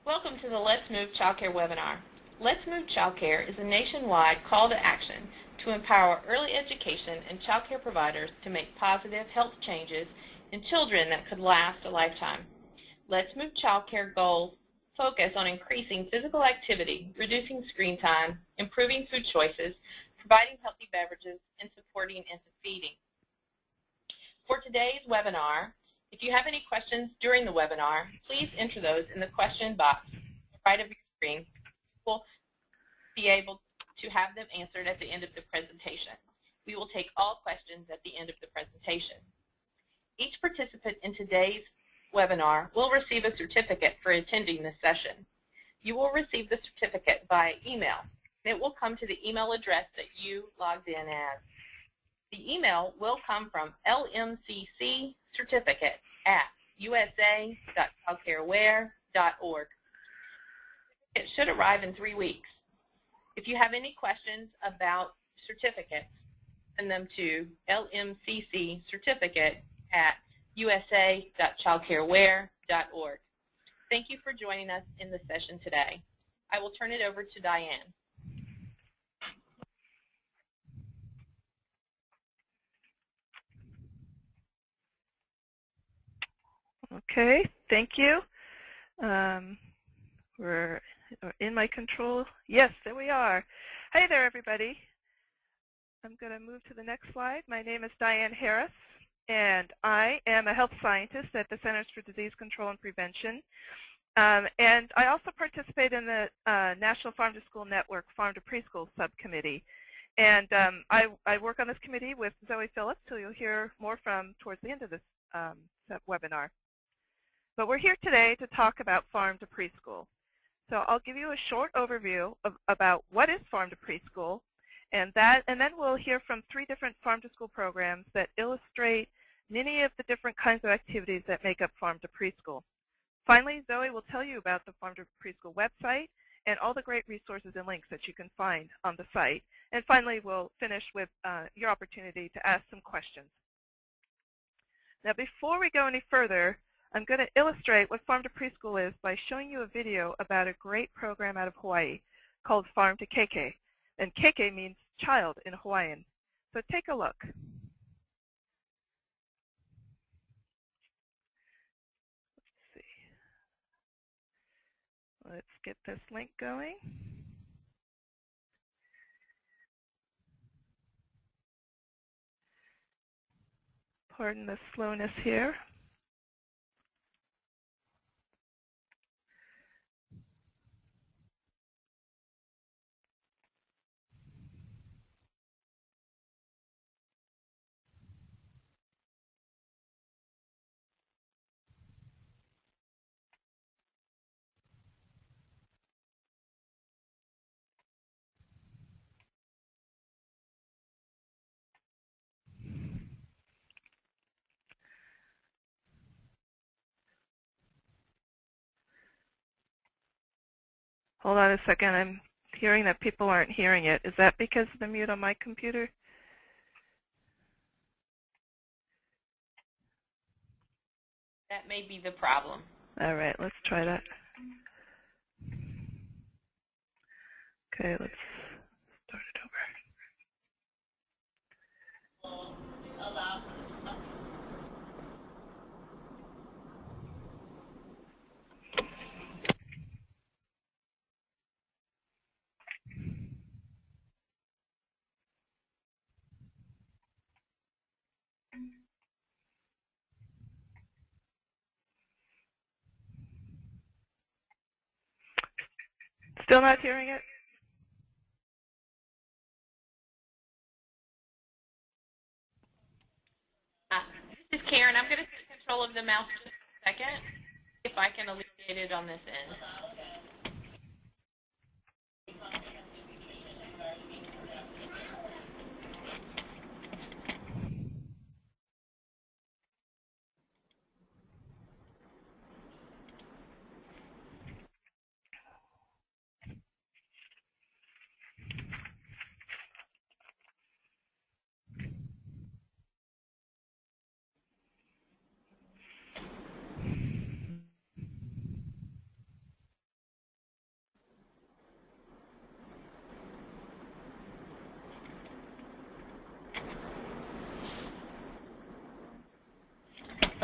Welcome to the Let's Move Childcare webinar. Let's Move Childcare is a nationwide call to action to empower early education and childcare providers to make positive health changes in children that could last a lifetime. Let's Move Childcare goals focus on increasing physical activity, reducing screen time, improving food choices, providing healthy beverages, and supporting infant feeding. For today's webinar, if you have any questions during the webinar, please enter those in the question box on the right of your screen. We'll be able to have them answered at the end of the presentation. We will take all questions at the end of the presentation. Each participant in today's webinar will receive a certificate for attending this session. You will receive the certificate by email. It will come to the email address that you logged in as. The email will come from lmcc-certificate@usa.childcareware.org. It should arrive in 3 weeks. If you have any questions about certificates, send them to lmcc-certificate@usa.childcareware.org. Thank you for joining us in the session today. I will turn it over to Diane. Okay, thank you. We're in my control. Yes, there we are. Hey there, everybody. I'm going to move to the next slide. My name is Diane Harris, and I am a health scientist at the Centers for Disease Control and Prevention. And I also participate in the National Farm to School Network Farm to Preschool subcommittee. And I work on this committee with Zoe Phillips, who you'll hear more from towards the end of this webinar. But we're here today to talk about farm to preschool. So I'll give you a short overview about what is farm to preschool, and then we'll hear from 3 different farm to school programs that illustrate many of the different kinds of activities that make up farm to preschool. Finally, Zoe will tell you about the Farm to Preschool website and all the great resources and links that you can find on the site. And finally, we'll finish with your opportunity to ask some questions. Now, before we go any further, I'm going to illustrate what Farm to Preschool is by showing you a video about a great program out of Hawaii called Farm to KK. And KK means child in Hawaiian. So take a look. Let's see. Let's get this link going. Pardon the slowness here. Hold on a second. I'm hearing that people aren't hearing it. Is that because of the mute on my computer? That may be the problem. All right, let's try that. Okay, let's start it over. Still not hearing it? This is Karen. I'm going to take control of the mouse for a second, if I can alleviate it on this end.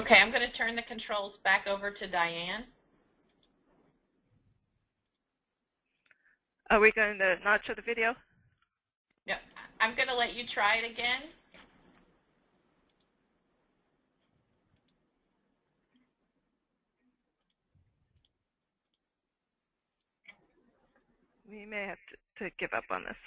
Okay, I'm going to turn the controls back over to Diane. Are we going to not show the video? Yep. I'm going to let you try it again. We may have to give up on this.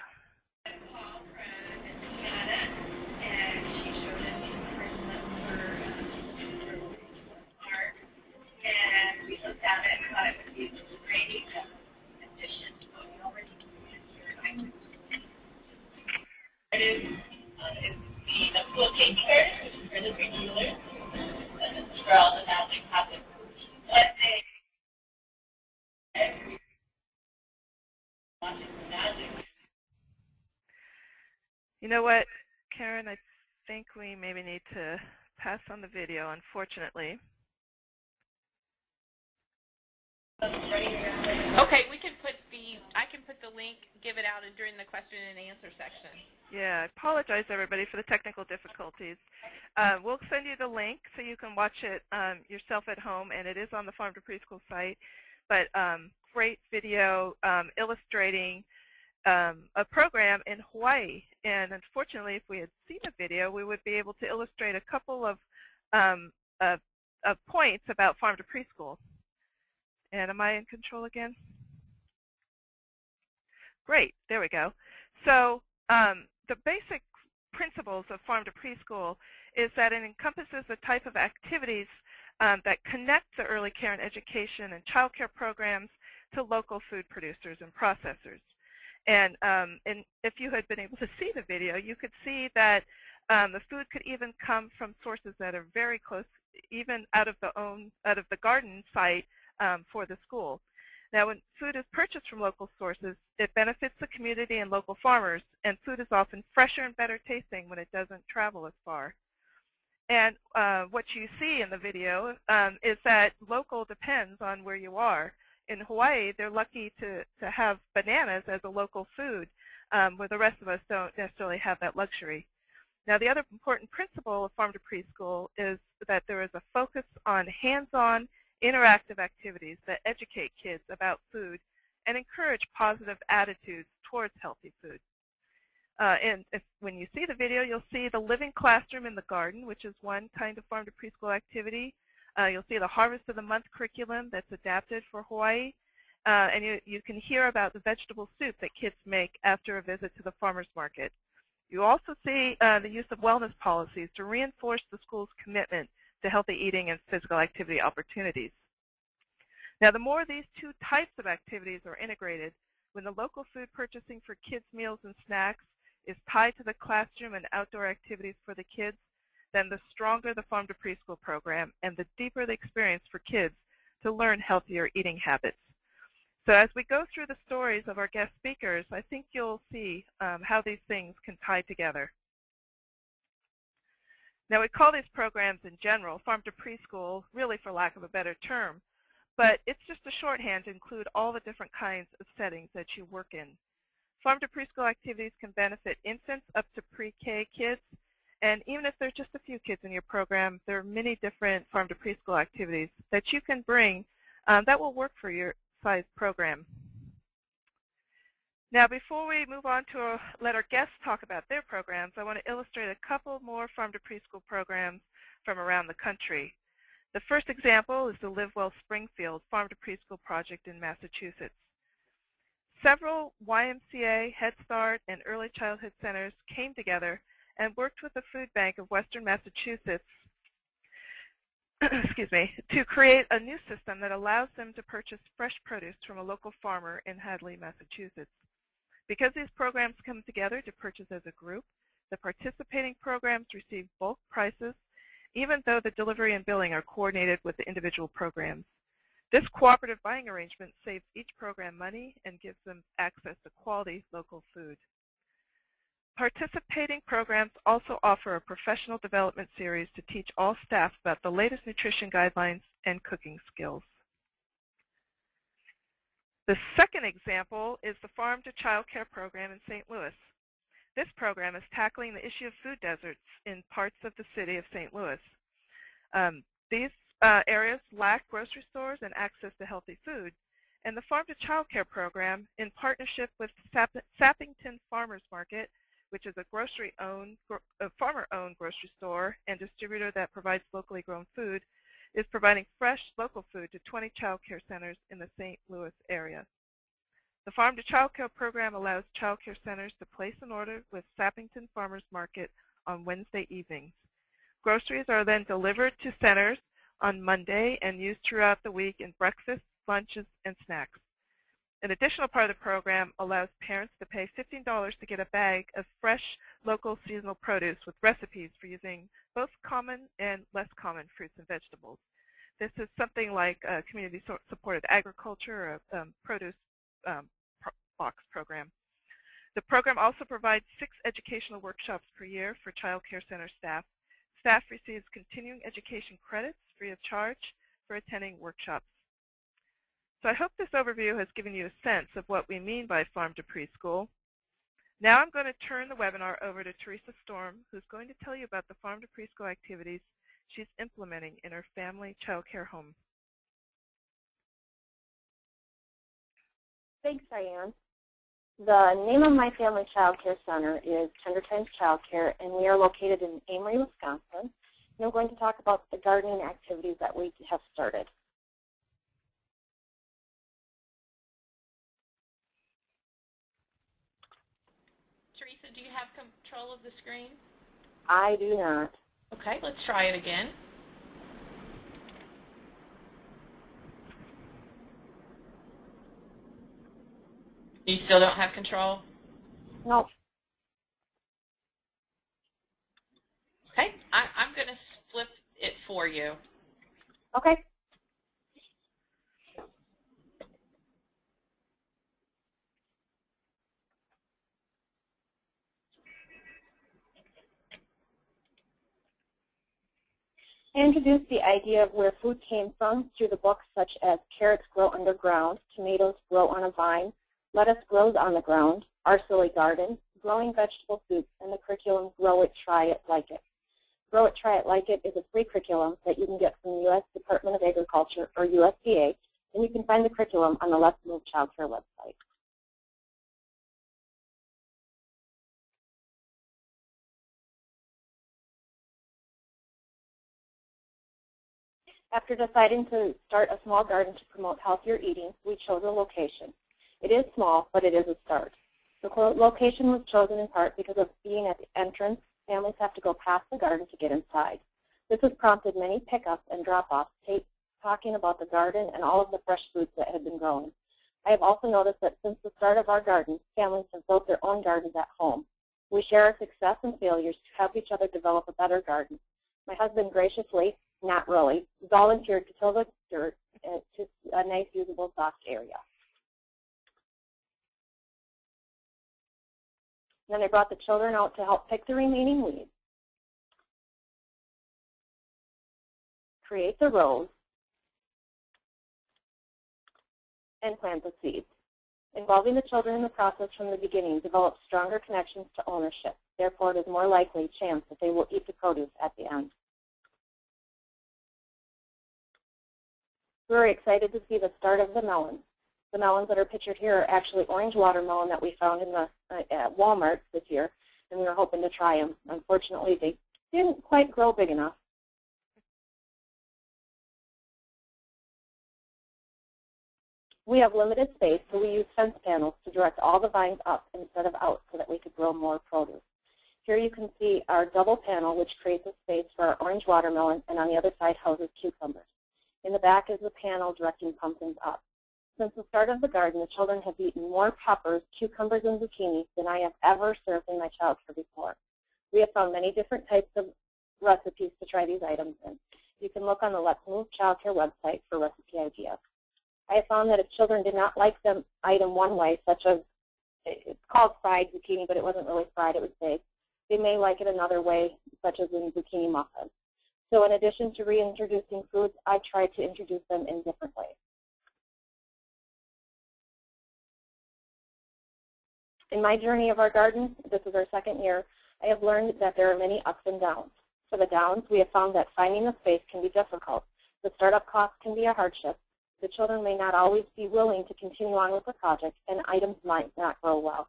And we looked at it and thought it would be great addition to what we already communicated. It is the school childcare, which is for the preschoolers, and it's for all the magic happens. But they watching the magic. You know what, Karen? I think we maybe need to pass on the video, unfortunately. Okay, I can put the link, give it out during the question and answer section. Yeah, I apologize, everybody, for the technical difficulties. We'll send you the link so you can watch it yourself at home, and it is on the Farm to Preschool site. But great video illustrating a program in Hawaii. And unfortunately, if we had seen a video, we would be able to illustrate a couple of points about Farm to Preschool. And am I in control again? Great, there we go. So the basic principles of Farm to Preschool is that it encompasses a type of activities that connect the early care and education and child care programs to local food producers and processors. And if you had been able to see the video, you could see that the food could even come from sources that are very close, even out of the garden site for the school. Now, when food is purchased from local sources, it benefits the community and local farmers, and food is often fresher and better tasting when it doesn't travel as far. And what you see in the video is that local depends on where you are. In Hawaii, they're lucky to have bananas as a local food, where the rest of us don't necessarily have that luxury. Now, the other important principle of Farm to Preschool is that there is a focus on hands-on, interactive activities that educate kids about food and encourage positive attitudes towards healthy food. And when you see the video, you'll see the living classroom in the garden, which is one kind of Farm to Preschool activity. You'll see the Harvest of the Month curriculum that's adapted for Hawaii. And you can hear about the vegetable soup that kids make after a visit to the farmer's market. You also see the use of wellness policies to reinforce the school's commitment to healthy eating and physical activity opportunities. Now, the more these two types of activities are integrated, when the local food purchasing for kids' meals and snacks is tied to the classroom and outdoor activities for the kids, then the stronger the Farm to Preschool program and the deeper the experience for kids to learn healthier eating habits. So as we go through the stories of our guest speakers, I think you'll see how these things can tie together. Now, we call these programs in general Farm to Preschool, really for lack of a better term, but it's just a shorthand to include all the different kinds of settings that you work in. Farm to Preschool activities can benefit infants up to pre-K kids, and even if there's just a few kids in your program, there are many different Farm to Preschool activities that you can bring that will work for your size program. Now, before we move on to let our guests talk about their programs, I want to illustrate a couple more Farm to Preschool programs from around the country. The first example is the Live Well Springfield Farm to Preschool project in Massachusetts. Several YMCA, Head Start, and early childhood centers came together and worked with the Food Bank of Western Massachusetts excuse me, to create a new system that allows them to purchase fresh produce from a local farmer in Hadley, Massachusetts. Because these programs come together to purchase as a group, the participating programs receive bulk prices, even though the delivery and billing are coordinated with the individual programs. This cooperative buying arrangement saves each program money and gives them access to quality local food. Participating programs also offer a professional development series to teach all staff about the latest nutrition guidelines and cooking skills. The second example is the Farm to Child Care program in St. Louis. This program is tackling the issue of food deserts in parts of the city of St. Louis. These areas lack grocery stores and access to healthy food. And the Farm to Child Care program, in partnership with Sappington Farmers Market, which is a farmer-owned grocery store and distributor that provides locally grown food, is providing fresh local food to 20 child care centers in the St. Louis area. The Farm to Child Care program allows child care centers to place an order with Sappington Farmers Market on Wednesday evenings. Groceries are then delivered to centers on Monday and used throughout the week in breakfast, lunches, and snacks. An additional part of the program allows parents to pay $15 to get a bag of fresh, local, seasonal produce with recipes for using both common and less common fruits and vegetables. This is something like a community-supported agriculture or produce box program. The program also provides 6 educational workshops per year for child care center staff. Staff receives continuing education credits free of charge for attending workshops. So I hope this overview has given you a sense of what we mean by Farm to Preschool. Now I'm going to turn the webinar over to Teresa Storm, who's going to tell you about the Farm to Preschool activities she's implementing in her family child care home. Thanks, Diane. The name of my family child care center is Tender Times Child Care, and we are located in Amory, Wisconsin. And I'm going to talk about the gardening activities that we have started. Teresa, do you have control of the screen? I do not. Okay, let's try it again. You still don't have control? No. Okay, I'm going to flip it for you. Okay. I introduced the idea of where food came from through the books such as Carrots Grow Underground, Tomatoes Grow on a Vine, Lettuce Grows on the Ground, Our Silly Garden, Growing Vegetable Soups, and the curriculum Grow It, Try It, Like It. Grow It, Try It, Like It is a free curriculum that you can get from the U.S. Department of Agriculture, or USDA, and you can find the curriculum on the Let's Move Child Care website. After deciding to start a small garden to promote healthier eating, we chose a location. It is small, but it is a start. The location was chosen in part because of being at the entrance. Families have to go past the garden to get inside. This has prompted many pickups and drop-offs talking about the garden and all of the fresh foods that have been growing. I have also noticed that since the start of our garden, families have built their own gardens at home. We share our success and failures to help each other develop a better garden. My husband graciously, not really, volunteered to till the dirt to a nice, usable, soft area. Then I brought the children out to help pick the remaining weeds, create the rows, and plant the seeds. Involving the children in the process from the beginning develops stronger connections to ownership. Therefore, it is more likely chance that they will eat the produce at the end. We're very excited to see the start of the melons. The melons that are pictured here are actually orange watermelon that we found in the at Walmart this year, and we were hoping to try them. Unfortunately, they didn't quite grow big enough. We have limited space, so we use fence panels to direct all the vines up instead of out so that we could grow more produce. Here you can see our double panel, which creates a space for our orange watermelon, and on the other side houses cucumbers. In the back is the panel directing pumpkins up. Since the start of the garden, the children have eaten more peppers, cucumbers, and zucchini than I have ever served in my childcare before. We have found many different types of recipes to try these items in. You can look on the Let's Move Childcare website for recipe ideas. I have found that if children did not like the item one way, such as, it's called fried zucchini, but it wasn't really fried, it was baked, they may like it another way, such as in zucchini muffins. So in addition to reintroducing foods, I try to introduce them in different ways. In my journey of our garden, this is our second year, I have learned that there are many ups and downs. For the downs, we have found that finding the space can be difficult. The startup costs can be a hardship. The children may not always be willing to continue on with the project, and items might not grow well.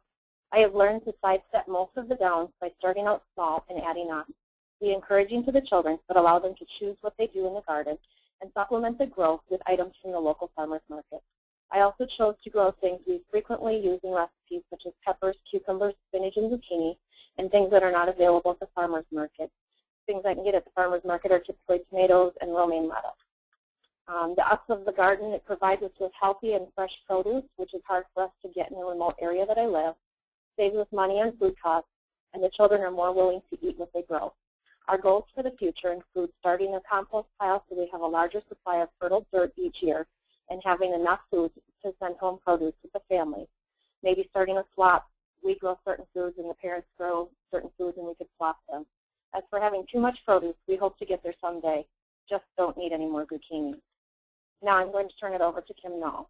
I have learned to sidestep most of the downs by starting out small and adding on. Be encouraging to the children, but allow them to choose what they do in the garden, and supplement the growth with items from the local farmers market. I also chose to grow things we frequently use in recipes, such as peppers, cucumbers, spinach, and zucchini, and things that are not available at the farmers market. Things I can get at the farmers market are typically tomatoes and romaine lettuce. The ups of the garden, it provides us with healthy and fresh produce, which is hard for us to get in the remote area that I live, saves us money on food costs, and the children are more willing to eat what they grow. Our goals for the future include starting a compost pile so we have a larger supply of fertile dirt each year, and having enough food to send home produce with the family. Maybe starting a swap. We grow certain foods and the parents grow certain foods and we could swap them. As for having too much produce, we hope to get there someday. Just don't need any more zucchini. Now I'm going to turn it over to Kim Nall.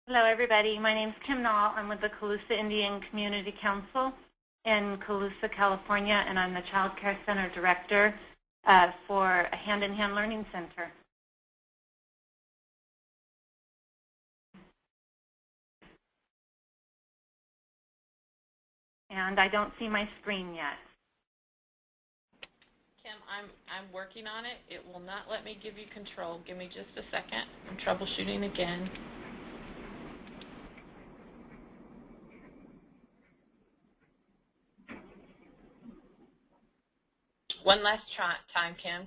Hello, everybody. My name is Kim Nall. I'm with the Colusa Indian Community Council in Colusa, California, and I'm the Child Care Center Director for a Hand-in-Hand Learning Center. And I don't see my screen yet. Kim, I'm working on it. It will not let me give you control. Give me just a second. I'm troubleshooting again. One last time, Kim.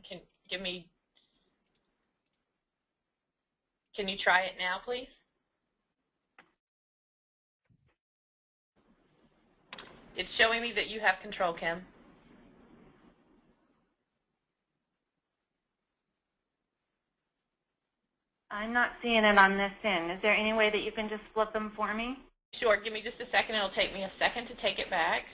Can you try it now, please? It's showing me that you have control, Kim. I'm not seeing it on this end. Is there any way that you can just flip them for me? Sure. Give me just a second. It'll take me a second to take it back.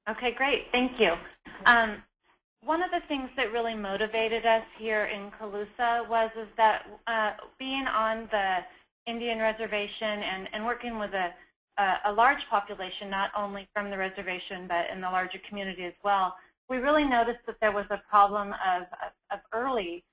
Okay, great. Thank you. One of the things that really motivated us here in Colusa was that being on the Indian reservation and working with a large population, not only from the reservation but in the larger community as well, we really noticed that there was a problem of early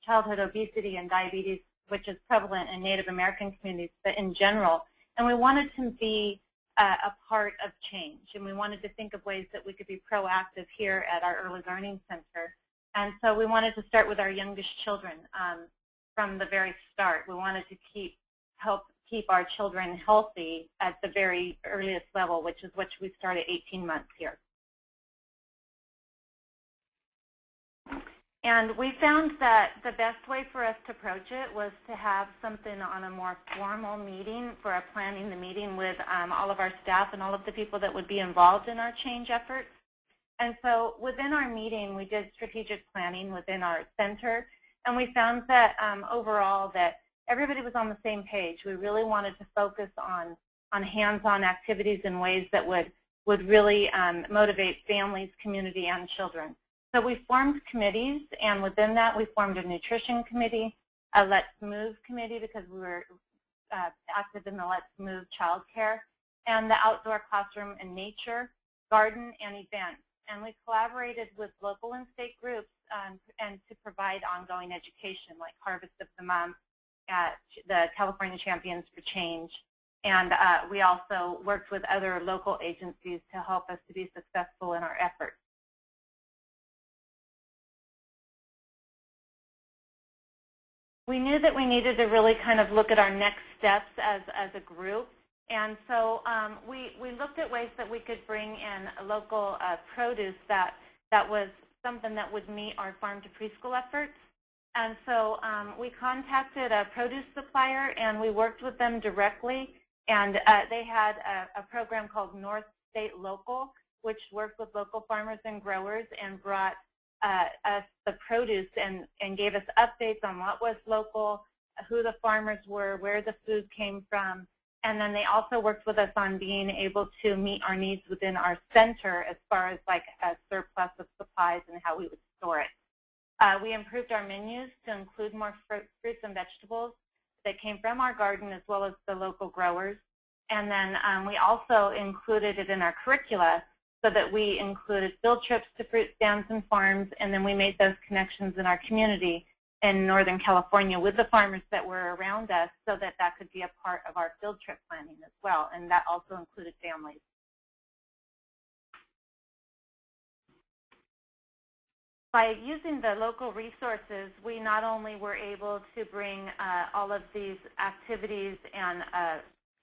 childhood obesity and diabetes, which is prevalent in Native American communities, but in general. And we wanted to be a part of change, and we wanted to think of ways that we could be proactive here at our Early Learning Center. And so we wanted to start with our youngest children from the very start. We wanted to help keep our children healthy at the very earliest level, which we started 18 months here. And we found that the best way for us to approach it was to have something on a more formal meeting for planning the meeting with all of our staff and all of the people that would be involved in our change efforts. And so within our meeting, we did strategic planning within our center, and we found that overall that everybody was on the same page. We really wanted to focus on hands-on activities in ways that would really motivate families, community, and children. So we formed committees, and within that we formed a nutrition committee, a Let's Move committee because we were active in the Let's Move childcare, and the outdoor classroom and nature, garden, and events. And we collaborated with local and state groups and to provide ongoing education like Harvest of the Month, the California Champions for Change. And we also worked with other local agencies to help us to be successful in our efforts. We knew that we needed to really kind of look at our next steps as a group. And so we looked at ways that we could bring in local produce that was something that would meet our farm to preschool efforts. And so we contacted a produce supplier and we worked with them directly. And they had a program called North State Local, which worked with local farmers and growers and brought us the produce and gave us updates on what was local, who the farmers were, where the food came from, And then they also worked with us on being able to meet our needs within our center as far as like a surplus of supplies and how we would store it. We improved our menus to include more fruits and vegetables that came from our garden as well as the local growers. And then we also included it in our curricula so that we included field trips to fruit stands and farms, and then we made those connections in our community in Northern California with the farmers that were around us so that that could be a part of our field trip planning as well, and that also included families. By using the local resources, we not only were able to bring all of these activities and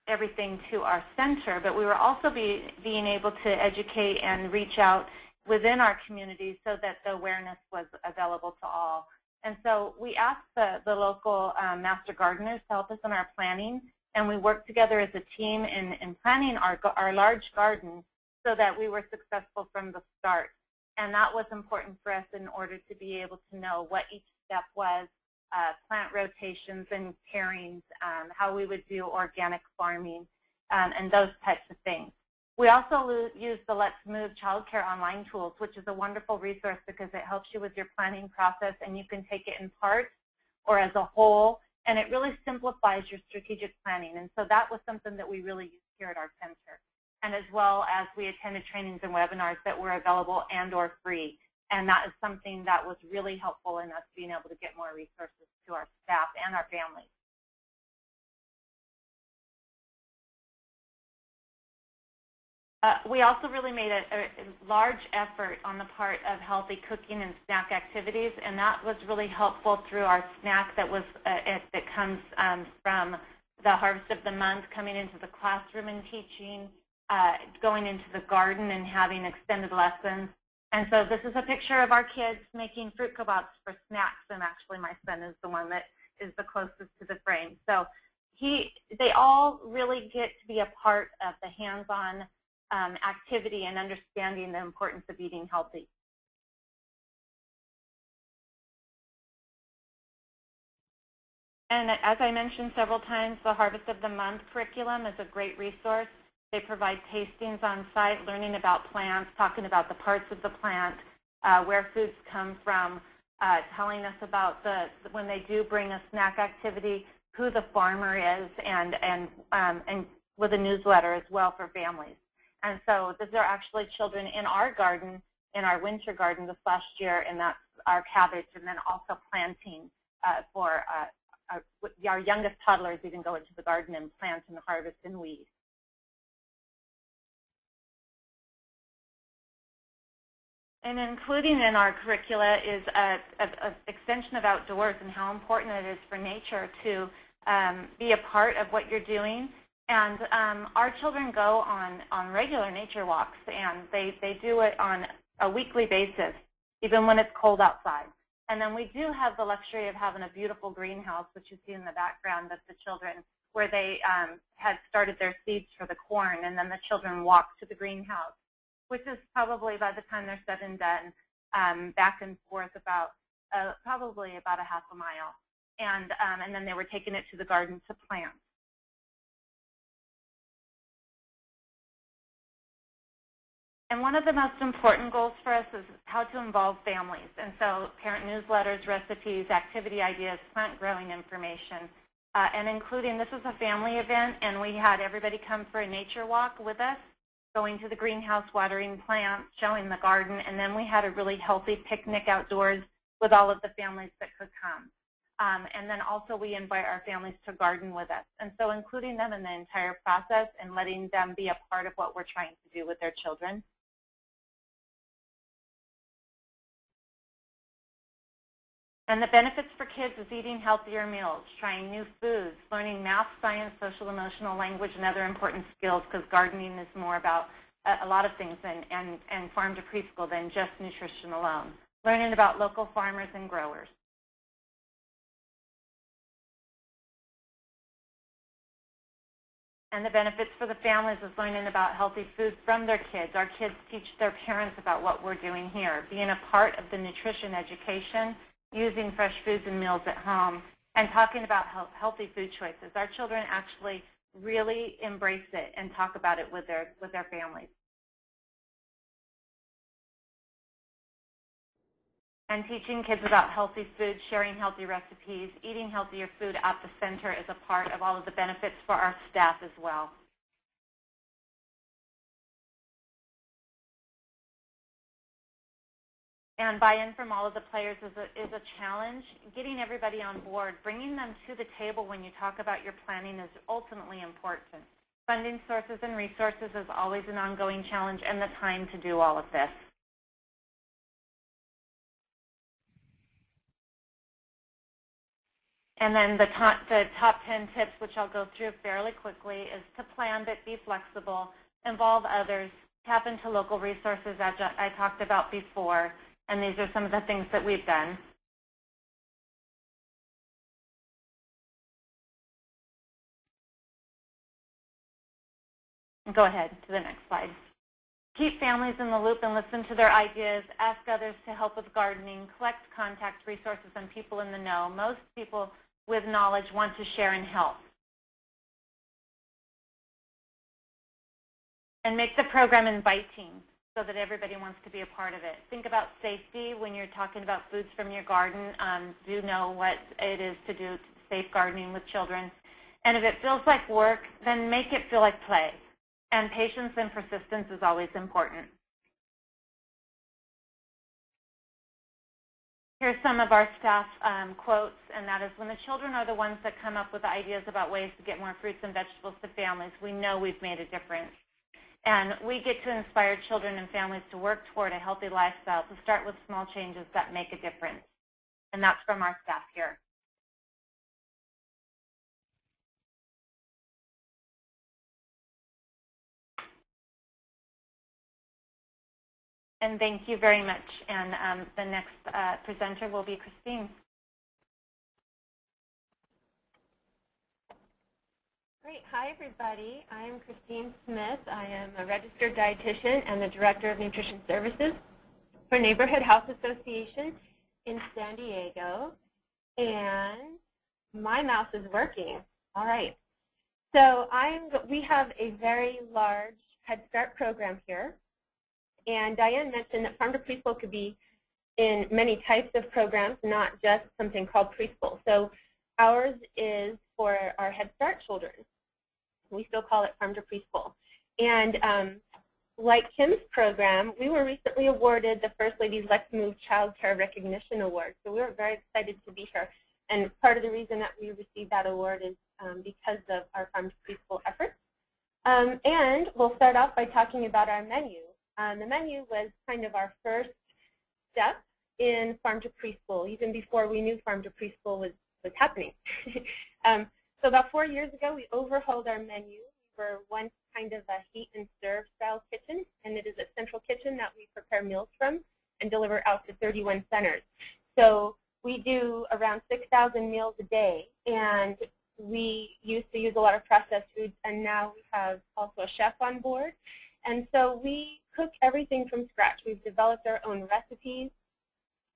everything to our center, but we were also being able to educate and reach out within our community so that the awareness was available to all. And so we asked the local master gardeners to help us in our planning, and we worked together as a team in planning our large garden so that we were successful from the start. And that was important for us in order to be able to know what each step was, plant rotations and pairings, how we would do organic farming, and those types of things. We also use the Let's Move childcare online tools, which is a wonderful resource because it helps you with your planning process, and you can take it in parts or as a whole, and it really simplifies your strategic planning. And so that was something that we really used here at our center. And as well as we attended trainings and webinars that were available and or free. And that is something that was really helpful in us being able to get more resources to our staff and our families. We also really made a large effort on the part of healthy cooking and snack activities, and that was really helpful through our snack that was that comes from the Harvest of the Month, coming into the classroom and teaching, going into the garden and having extended lessons. And so this is a picture of our kids making fruit kebabs for snacks, and actually my son is the one that is the closest to the frame. So they all really get to be a part of the hands-on activity and understanding the importance of eating healthy. And as I mentioned several times, the Harvest of the Month curriculum is a great resource. They provide tastings on site, learning about plants, talking about the parts of the plant, where foods come from, telling us about when they do bring a snack activity, who the farmer is, and with a newsletter as well for families. And so these are actually children in our garden, in our winter garden this last year, and that's our cabbage, and then also planting for our youngest toddlers even go into the garden and plant and harvest and weed. And including in our curricula is an extension of outdoors and how important it is for nature to be a part of what you're doing. And our children go on regular nature walks, and they do it on a weekly basis, even when it's cold outside. And then we do have the luxury of having a beautiful greenhouse, which you see in the background of the children, where they had started their seeds for the corn, and then the children walk to the greenhouse, which is probably, by the time they're said and done, back and forth about probably about a half a mile. And then they were taking it to the garden to plant. And one of the most important goals for us is how to involve families. And so parent newsletters, recipes, activity ideas, plant growing information, and including, this is a family event, and we had everybody come for a nature walk with us, going to the greenhouse, watering plants, showing the garden, and then we had a really healthy picnic outdoors with all of the families that could come. And then also we invite our families to garden with us. And so including them in the entire process and letting them be a part of what we're trying to do with their children. And the benefits for kids is eating healthier meals, trying new foods, learning math, science, social, emotional, language, and other important skills, because gardening is more about a lot of things and farm to preschool than just nutrition alone. Learning about local farmers and growers. And the benefits for the families is learning about healthy foods from their kids. Our kids teach their parents about what we're doing here, being a part of the nutrition education, using fresh foods and meals at home, and talking about healthy food choices. Our children actually really embrace it and talk about it with their families. And teaching kids about healthy food, sharing healthy recipes, eating healthier food at the center is a part of all of the benefits for our staff as well. And buy-in from all of the players is a challenge. Getting everybody on board, bringing them to the table when you talk about your planning is ultimately important. Funding sources and resources is always an ongoing challenge, and the time to do all of this. And then the top 10 tips, which I'll go through fairly quickly, is to plan but be flexible, involve others, tap into local resources as I talked about before, and these are some of the things that we've done. Go ahead to the next slide. Keep families in the loop and listen to their ideas. Ask others to help with gardening. Collect contact resources and people in the know. Most people with knowledge want to share and help. And make the program inviting so that everybody wants to be a part of it. Think about safety when you're talking about foods from your garden. Do know what it is to do safe gardening with children. And if it feels like work, then make it feel like play. And patience and persistence is always important. Here's some of our staff quotes, and that is, when the children are the ones that come up with ideas about ways to get more fruits and vegetables to families, we know we've made a difference. And we get to inspire children and families to work toward a healthy lifestyle, to start with small changes that make a difference. And that's from our staff here. And thank you very much. And the next presenter will be Christine. Great. Hi, everybody. I am Christine Smith. I am a registered dietitian and the Director of Nutrition Services for Neighborhood Health Association in San Diego. And my mouse is working. All right. So we have a very large Head Start program here. And Diane mentioned that Farm to Preschool could be in many types of programs, not just something called preschool. So ours is for our Head Start children. We still call it Farm to Preschool. And like Kim's program, we were recently awarded the First Lady's Let's Move Childcare Recognition Award. So we were very excited to be here. And part of the reason that we received that award is because of our Farm to Preschool efforts. And we'll start off by talking about our menu. The menu was kind of our first step in Farm to Preschool, even before we knew Farm to Preschool was happening. So about 4 years ago, we overhauled our menu. We were once kind of a heat and serve style kitchen, and it is a central kitchen that we prepare meals from and deliver out to 31 centers. So we do around 6,000 meals a day, and we used to use a lot of processed foods, and now we have also a chef on board. And so we cook everything from scratch. We've developed our own recipes,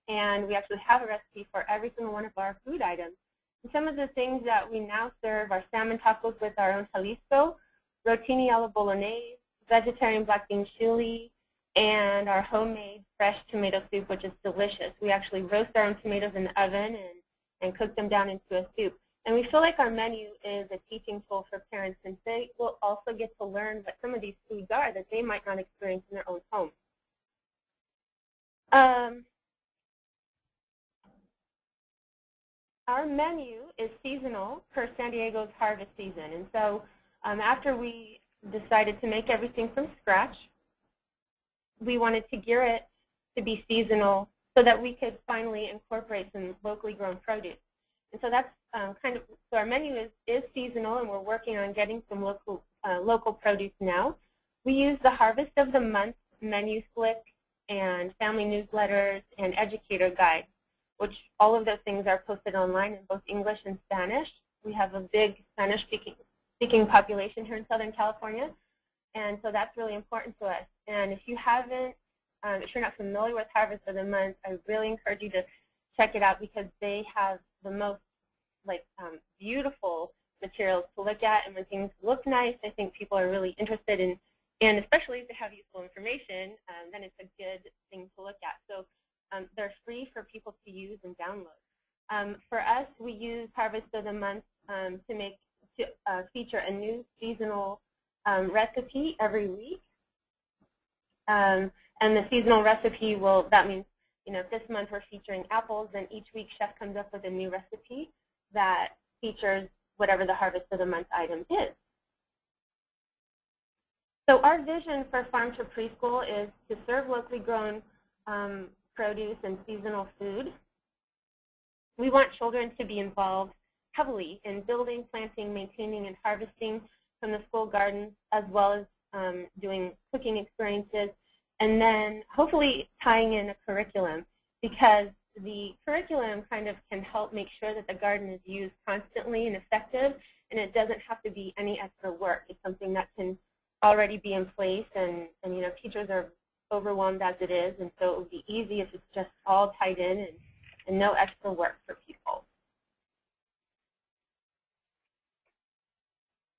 and we actually have a recipe for every single one of our food items. And some of the things that we now serve are salmon tacos with our own Jalisco, rotini alla bolognese, vegetarian black bean chili, and our homemade fresh tomato soup, which is delicious. We actually roast our own tomatoes in the oven and cook them down into a soup. And we feel like our menu is a teaching tool for parents, since they will also get to learn what some of these foods are that they might not experience in their own home. Our menu is seasonal per San Diego's harvest season. And so after we decided to make everything from scratch, we wanted to gear it to be seasonal so that we could finally incorporate some locally grown produce. And so that's so our menu is seasonal, and we're working on getting some local produce now. We use the Harvest of the Month menu slip and family newsletters and educator guides, which all of those things are posted online in both English and Spanish. We have a big Spanish-speaking population here in Southern California, and so that's really important to us. And if you haven't, if you're not familiar with Harvest of the Month, I really encourage you to check it out, because they have the most beautiful materials to look at, and when things look nice, I think people are really interested in, and especially if they have useful information, then it's a good thing to look at. So they're free for people to use and download. For us, we use Harvest of the Month to feature a new seasonal recipe every week. And the seasonal recipe that means, if this month we're featuring apples, then each week chef comes up with a new recipe that features whatever the Harvest of the Month item is. So our vision for Farm to Preschool is to serve locally grown produce and seasonal food. We want children to be involved heavily in building, planting, maintaining, and harvesting from the school gardens, as well as doing cooking experiences, and then hopefully tying in a curriculum, because the curriculum kind of can help make sure that the garden is used constantly and effective, and it doesn't have to be any extra work. It's something that can already be in place, and teachers are overwhelmed as it is, and so it would be easy if it's just all tied in and no extra work for people.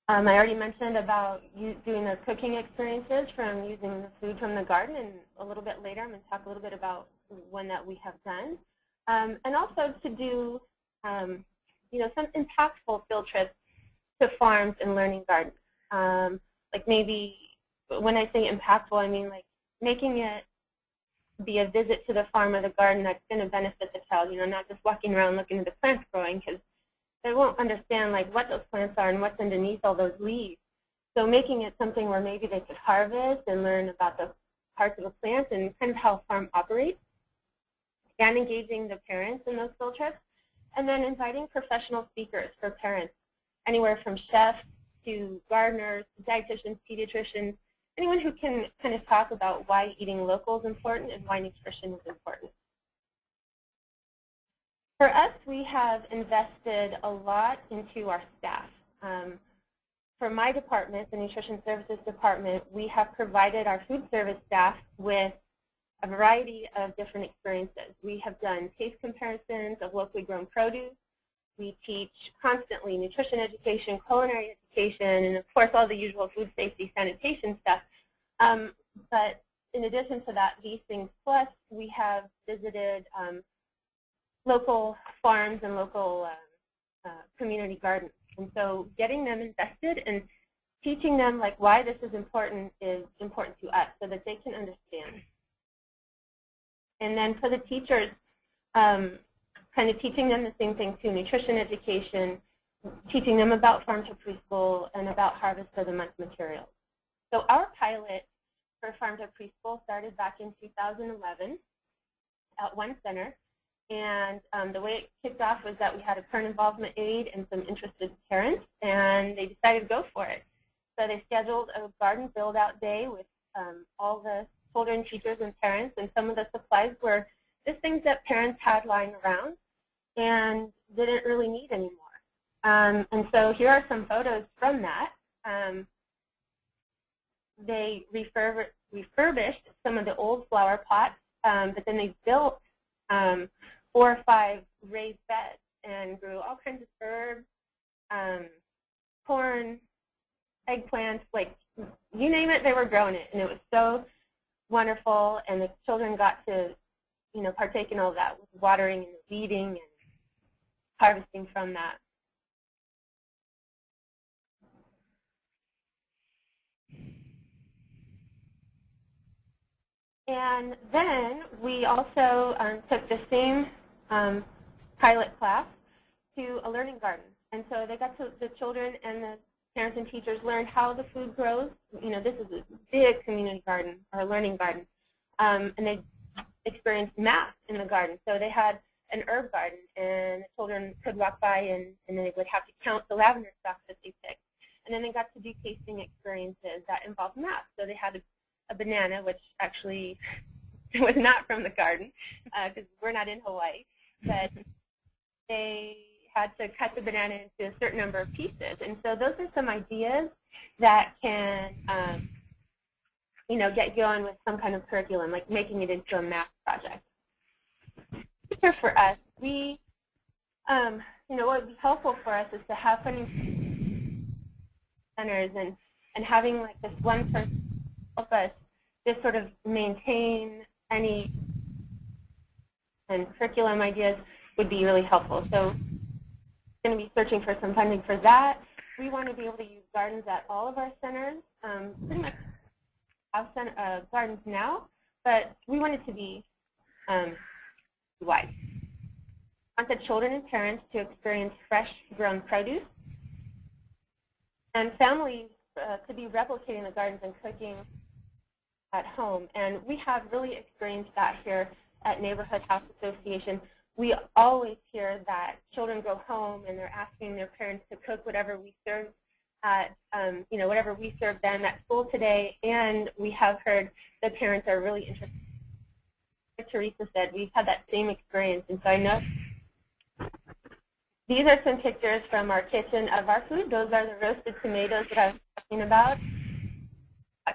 I already mentioned about doing the cooking experiences from using the food from the garden, and a little bit later I'm going to talk a little bit about one that we have done. And also to do some impactful field trips to farms and learning gardens. Like maybe when I say impactful, I mean like making it be a visit to the farm or the garden that's going to benefit the child, not just walking around looking at the plants growing, because they won't understand like what those plants are and what's underneath all those leaves. So making it something where maybe they could harvest and learn about the parts of the plant and kind of how a farm operates, and engaging the parents in those field trips, and then inviting professional speakers for parents, anywhere from chefs to gardeners, dietitians, pediatricians, anyone who can kind of talk about why eating local is important and why nutrition is important. For us, we have invested a lot into our staff. For my department, the Nutrition Services Department, we have provided our food service staff with a variety of different experiences. We have done taste comparisons of locally grown produce. We teach constantly nutrition education, culinary education, and of course all the usual food safety sanitation stuff. But in addition to that, these things plus, we have visited local farms and local community gardens. And so getting them invested and teaching them like why this is important to us so that they can understand. And then for the teachers, kind of teaching them the same thing too, nutrition education, teaching them about Farm to Preschool and about Harvest of the Month materials. So our pilot for Farm to Preschool started back in 2011 at one center. And the way it kicked off was that we had a parent involvement aide and some interested parents, and they decided to go for it. So they scheduled a garden build-out day with all the children, teachers, and parents, and some of the supplies were just things that parents had lying around and didn't really need anymore. And so here are some photos from that. They refurbished some of the old flower pots, but then they built 4 or 5 raised beds and grew all kinds of herbs, corn, eggplants, like you name it, they were growing it, and it was so wonderful. And the children got to, partake in all that with watering and weeding and harvesting from that. And then we also took the same pilot class to a learning garden. And so they got to, the children and the parents and teachers learned how the food grows. This is a big community garden or a learning garden. And they experienced math in the garden. So they had an herb garden, and the children could walk by and they would have to count the lavender stalks that they picked. And then they got to do tasting experiences that involved math. So they had a banana, which actually was not from the garden because we're not in Hawaii, but they had to cut the banana into a certain number of pieces. And so those are some ideas that can, get going with some kind of curriculum, like making it into a math project. For us, we, what would be helpful for us is to have funding centers, and having like this one person help us just sort of maintain any and curriculum ideas would be really helpful. So we're going to be searching for some funding for that. We want to be able to use gardens at all of our centers. Pretty much have gardens now, but we want it to be wide. We want the children and parents to experience fresh grown produce, and families to be replicating the gardens and cooking at home. And we have really experienced that here at Neighborhood House Association. We always hear that children go home and they're asking their parents to cook whatever we serve at, whatever we serve them at school today. And we have heard that parents are really interested. Like Teresa said, we've had that same experience. And so I know these are some pictures from our kitchen of our food. Those are the roasted tomatoes that I was talking about.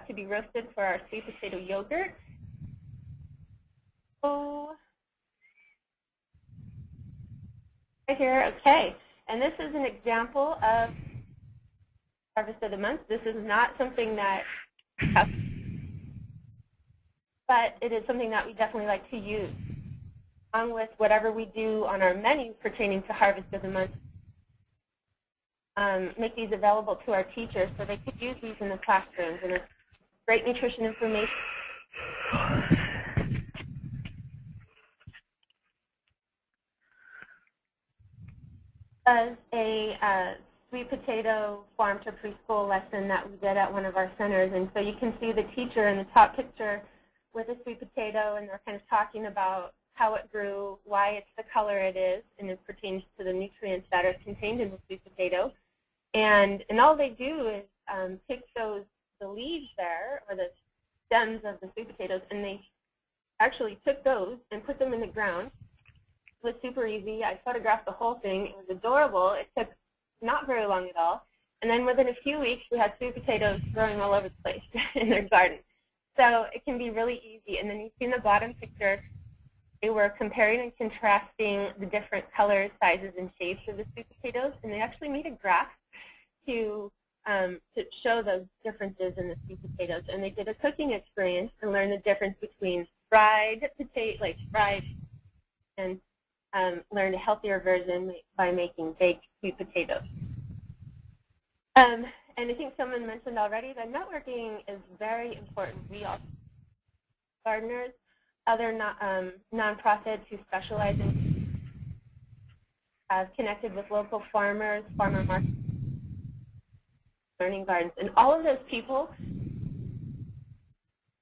To be roasted for our sweet potato yogurt. Oh, right here, okay. And this is an example of harvest of the month. This is not something that, but it is something that we definitely like to use, along with whatever we do on our menu pertaining to harvest of the month. Make these available to our teachers so they could use these in the classrooms, and it's great nutrition information. As a sweet potato farm to preschool lesson that we did at one of our centers, and so you can see the teacher in the top picture with a sweet potato, and they're kind of talking about how it grew, why it's the color it is, and it pertains to the nutrients that are contained in the sweet potato. And all they do is pick the leaves there, or the stems of the sweet potatoes, and they actually took those and put them in the ground. It was super easy. I photographed the whole thing. It was adorable. It took not very long at all. And then within a few weeks, we had sweet potatoes growing all over the place in their garden. So it can be really easy. And then you see in the bottom picture, they were comparing and contrasting the different colors, sizes, and shapes of the sweet potatoes. And they actually made a graph to show those differences in the sweet potatoes. And they did a cooking experience to learn the difference between fried potato, like fried, and learned a healthier version by making baked sweet potatoes. And I think someone mentioned already that networking is very important. We also gardeners, other nonprofits who specialize in have connected with local farmers, farmer markets, learning gardens, and all of those people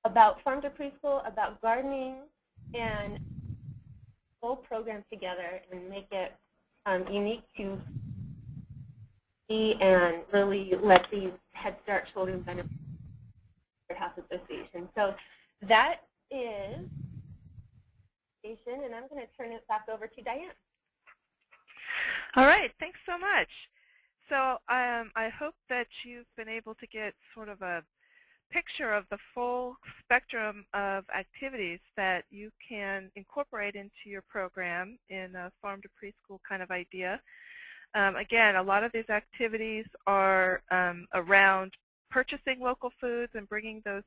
about farm to preschool, about gardening, and whole program together and make it unique to see and really let these Head Start children benefit from House Association. So that is and I'm going to turn it back over to Diane. All right, thanks so much. So I hope that you've been able to get sort of a picture of the full spectrum of activities that you can incorporate into your program in a farm to preschool kind of idea. Again, a lot of these activities are around purchasing local foods and bringing those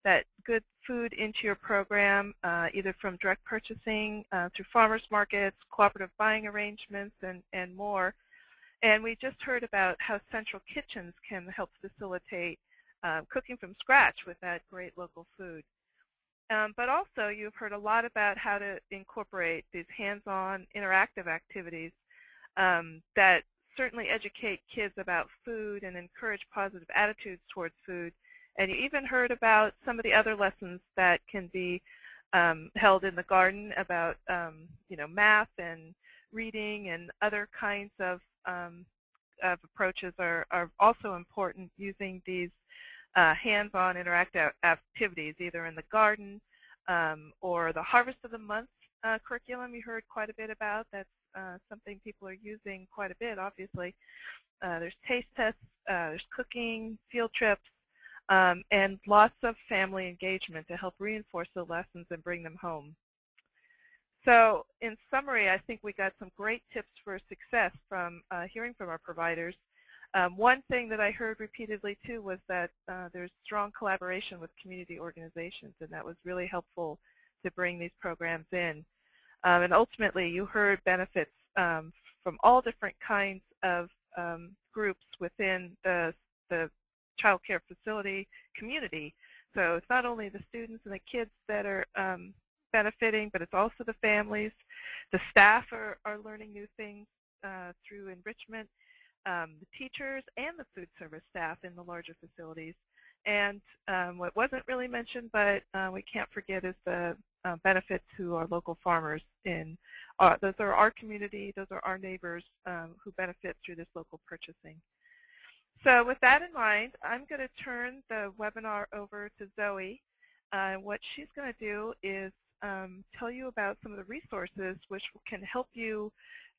that good food into your program, either from direct purchasing through farmers markets, cooperative buying arrangements, and more. And we just heard about how central kitchens can help facilitate cooking from scratch with that great local food. But also you've heard a lot about how to incorporate these hands-on interactive activities that certainly educate kids about food and encourage positive attitudes towards food. And you even heard about some of the other lessons that can be held in the garden about math and reading and other kinds of approaches are also important using these hands-on interactive activities either in the garden or the Harvest of the Month curriculum you heard quite a bit about. That's something people are using quite a bit, obviously. There's taste tests, there's cooking, field trips, and lots of family engagement to help reinforce the lessons and bring them home. So in summary, I think we got some great tips for success from hearing from our providers. One thing that I heard repeatedly too was that there's strong collaboration with community organizations, and that was really helpful to bring these programs in. And ultimately, you heard benefits from all different kinds of groups within the child care facility community. So it's not only the students and the kids that are benefiting, but it's also the families. The staff are learning new things through enrichment, the teachers and the food service staff in the larger facilities. And what wasn't really mentioned, but we can't forget, is the benefit to our local farmers. Those are our community, those are our neighbors who benefit through this local purchasing. So with that in mind, I'm going to turn the webinar over to Zoe. What she's going to do is tell you about some of the resources which can help you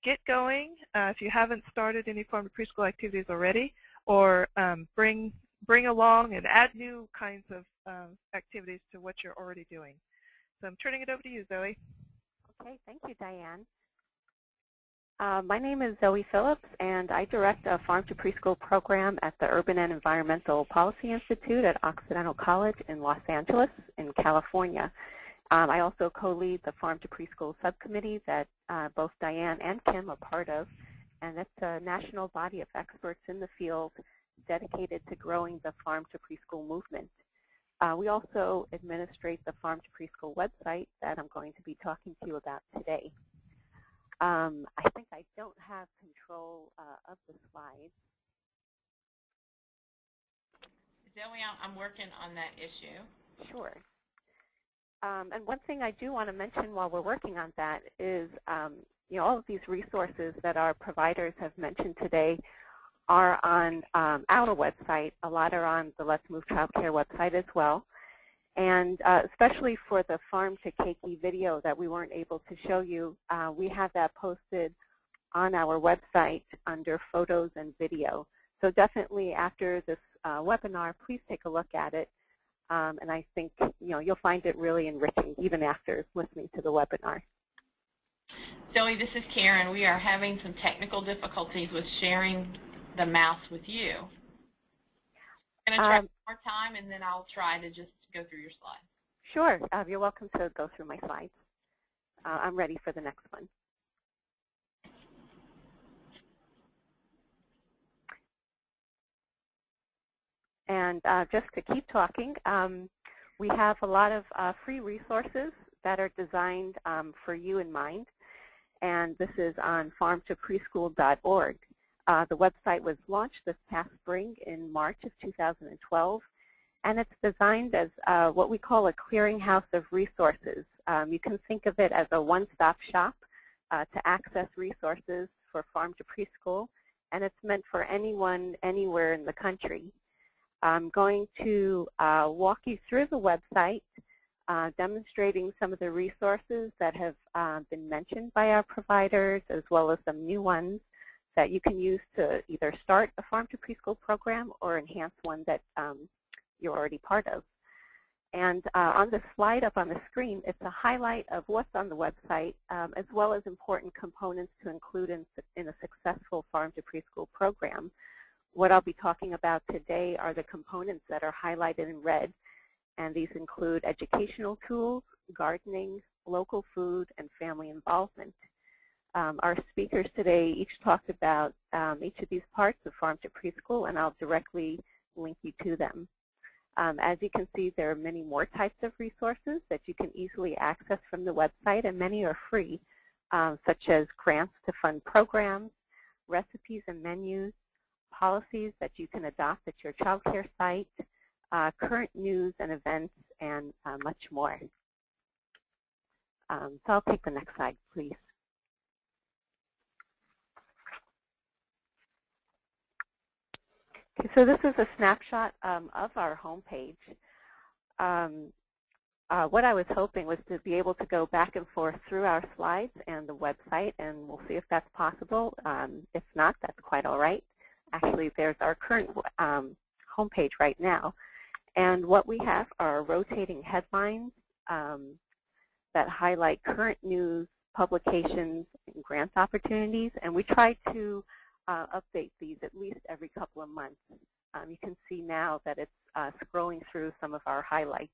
get going if you haven't started any farm to preschool activities already, or bring along and add new kinds of activities to what you're already doing. So I'm turning it over to you, Zoe. Okay, thank you, Diane. My name is Zoe Phillips, and I direct a Farm to Preschool program at the Urban and Environmental Policy Institute at Occidental College in Los Angeles in California. I also co-lead the Farm to Preschool subcommittee that both Diane and Kim are part of, and it's a national body of experts in the field dedicated to growing the Farm to Preschool movement. We also administrate the Farm to Preschool website that I'm going to be talking to you about today. I think I don't have control of the slides. Zoe, I'm working on that issue. Sure. And one thing I do want to mention while we're working on that is, all of these resources that our providers have mentioned today are on our website. A lot are on the Let's Move Childcare website as well. And especially for the Farm to Keiki video that we weren't able to show you, we have that posted on our website under photos and video. So definitely after this webinar, please take a look at it. And I think you'll find it really enriching even after listening to the webinar. Zoe, this is Karen. We are having some technical difficulties with sharing the mouse with you. I'm going to try one more time, and then I'll try to just go through your slides. Sure. You're welcome to go through my slides. I'm ready for the next one. And just to keep talking, we have a lot of free resources that are designed for you in mind. And this is on farmtopreschool.org. The website was launched this past spring in March of 2012. And it's designed as what we call a clearinghouse of resources. You can think of it as a one-stop shop to access resources for farm to preschool. And it's meant for anyone, anywhere in the country. I'm going to walk you through the website, demonstrating some of the resources that have been mentioned by our providers, as well as some new ones that you can use to either start a farm to preschool program or enhance one that you're already part of. And on the slide up on the screen, it's a highlight of what's on the website, as well as important components to include in a successful farm to preschool program. What I'll be talking about today are the components that are highlighted in red, and these include educational tools, gardening, local food, and family involvement. Our speakers today each talked about each of these parts of farm to preschool, and I'll directly link you to them. As you can see, there are many more types of resources that you can easily access from the website, and many are free, such as grants to fund programs, recipes and menus, policies that you can adopt at your child care site, current news and events, and much more. So I'll take the next slide, please. Okay, so this is a snapshot of our homepage. What I was hoping was to be able to go back and forth through our slides and the website, and we'll see if that's possible. If not, that's quite all right. Actually, there's our current homepage right now. And what we have are rotating headlines that highlight current news, publications, and grant opportunities. And we try to update these at least every couple of months. You can see now that it's scrolling through some of our highlights.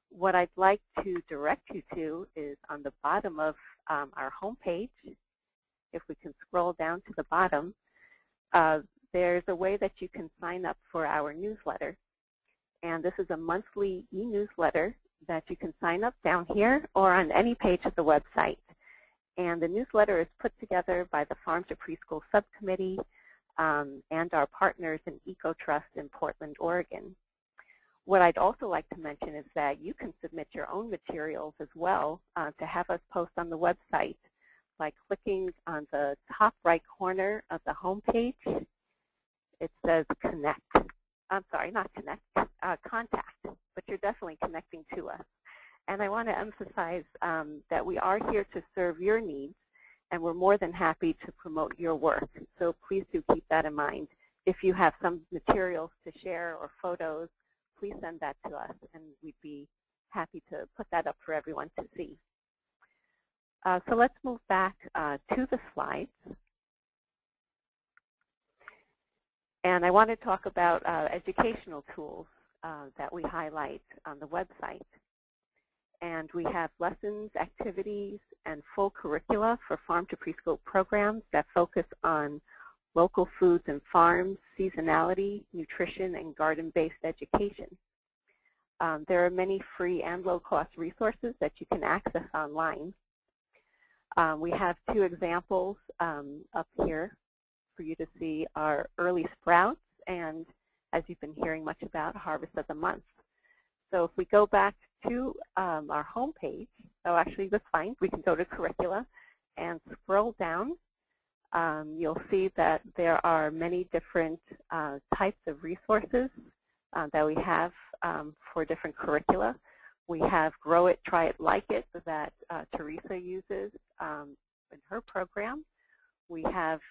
What I'd like to direct you to is on the bottom of our homepage. If we can scroll down to the bottom, there's a way that you can sign up for our newsletter. And this is a monthly e-newsletter that you can sign up down here or on any page of the website. And the newsletter is put together by the Farm to Preschool Subcommittee and our partners in EcoTrust in Portland, Oregon. What I'd also like to mention is that you can submit your own materials as well to have us post on the website by clicking on the top right corner of the home page. It says connect. I'm sorry, not connect, contact, but you're definitely connecting to us. And I want to emphasize that we are here to serve your needs, and we're more than happy to promote your work. So please do keep that in mind. If you have some materials to share or photos, please send that to us, and we'd be happy to put that up for everyone to see. So let's move back to the slides. And I want to talk about educational tools that we highlight on the website. And we have lessons, activities, and full curricula for farm to preschool programs that focus on local foods and farms, seasonality, nutrition, and garden-based education. There are many free and low-cost resources that you can access online. We have two examples up here for you to see our early sprouts and, as you've been hearing much about, harvest of the month. So if we go back to our home page, oh, actually that's fine, we can go to curricula and scroll down. You'll see that there are many different types of resources that we have for different curricula. We have Grow It, Try It, Like It that Teresa uses in her program. We have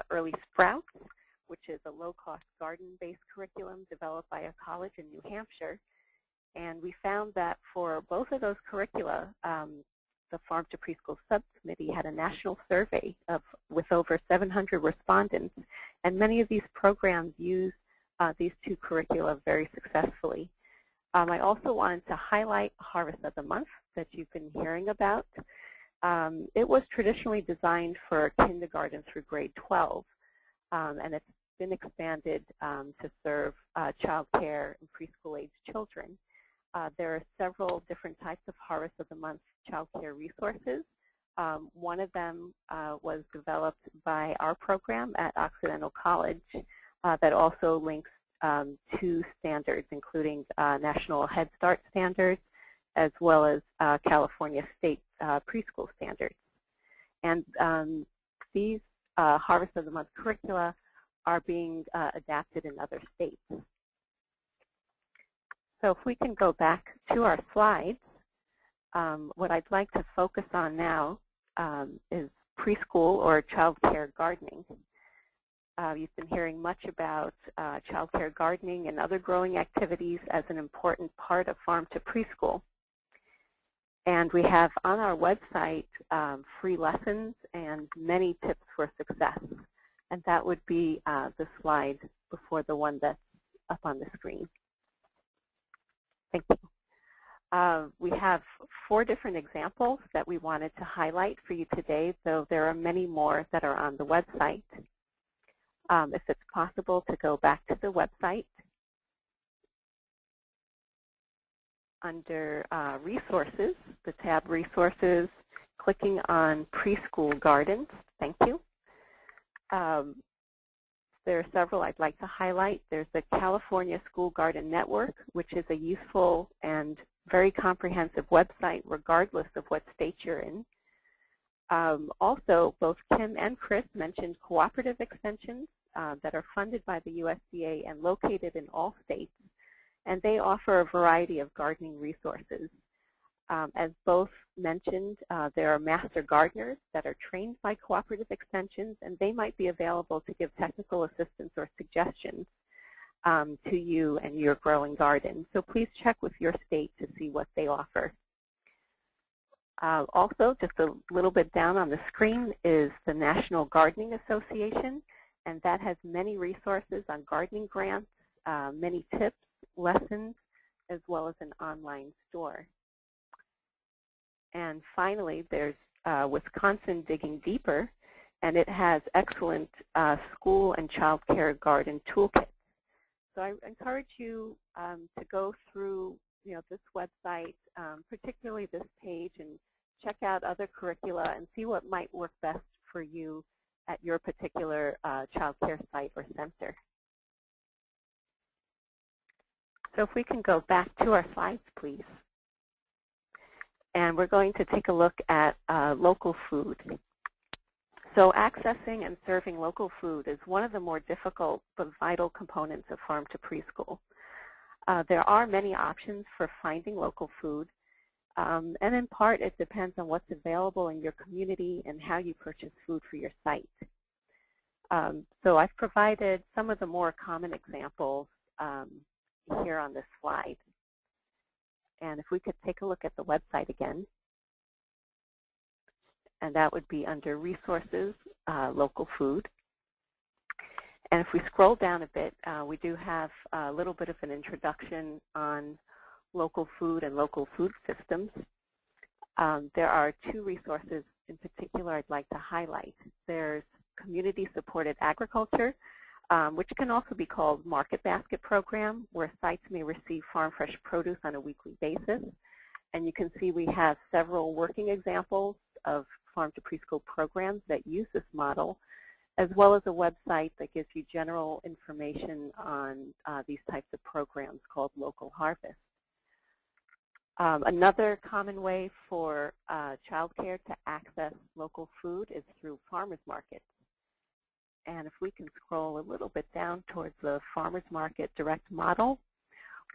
Early Sprouts, which is a low-cost garden-based curriculum developed by a college in New Hampshire. And we found that for both of those curricula, the Farm to Preschool Subcommittee had a national survey with over 700 respondents, and many of these programs use these two curricula very successfully. I also wanted to highlight Harvest of the Month that you've been hearing about. It was traditionally designed for kindergarten through grade 12, and it's been expanded to serve child care and preschool-age children. There are several different types of Harvest of the Month child care resources. One of them was developed by our program at Occidental College that also links to standards, including National Head Start standards, as well as California State preschool standards. And these Harvest of the Month curricula are being adapted in other states. So if we can go back to our slides, what I'd like to focus on now is preschool or child care gardening. You've been hearing much about child care gardening and other growing activities as an important part of Farm to Preschool. And we have on our website free lessons and many tips for success. And that would be the slide before the one that's up on the screen. Thank you. We have 4 different examples that we wanted to highlight for you today, though there are many more that are on the website. If it's possible to go back to the website, under Resources, the tab Resources, clicking on Preschool Gardens. Thank you. There are several I'd like to highlight. There's the California School Garden Network, which is a useful and very comprehensive website regardless of what state you're in. Also, both Kim and Chris mentioned cooperative extensions that are funded by the USDA and located in all states, and they offer a variety of gardening resources. As both mentioned, there are master gardeners that are trained by cooperative extensions, and they might be available to give technical assistance or suggestions to you and your growing garden. So please check with your state to see what they offer. Also, just a little bit down on the screen is the National Gardening Association, And that has many resources on gardening grants, many tips, lessons, as well as an online store. And finally, there's Wisconsin Digging Deeper, and it has excellent school and child care garden toolkits. So I encourage you to go through this website, particularly this page, and check out other curricula and see what might work best for you at your particular child care site or center. So if we can go back to our slides, please. And we're going to take a look at local food. So accessing and serving local food is one of the more difficult but vital components of Farm to Preschool. There are many options for finding local food, and in part it depends on what's available in your community and how you purchase food for your site. So I've provided some of the more common examples here on this slide. And if we could take a look at the website again, and that would be under Resources, Local Food. And if we scroll down a bit, we do have a little bit of an introduction on local food and local food systems. There are two resources in particular I'd like to highlight. There's community-supported agriculture, which can also be called Market Basket Program, where sites may receive farm fresh produce on a weekly basis. And you can see we have several working examples of Farm to Preschool programs that use this model, as well as a website that gives you general information on these types of programs called Local Harvest. Another common way for childcare to access local food is through farmers markets. And if we can scroll a little bit down towards the farmers market direct model,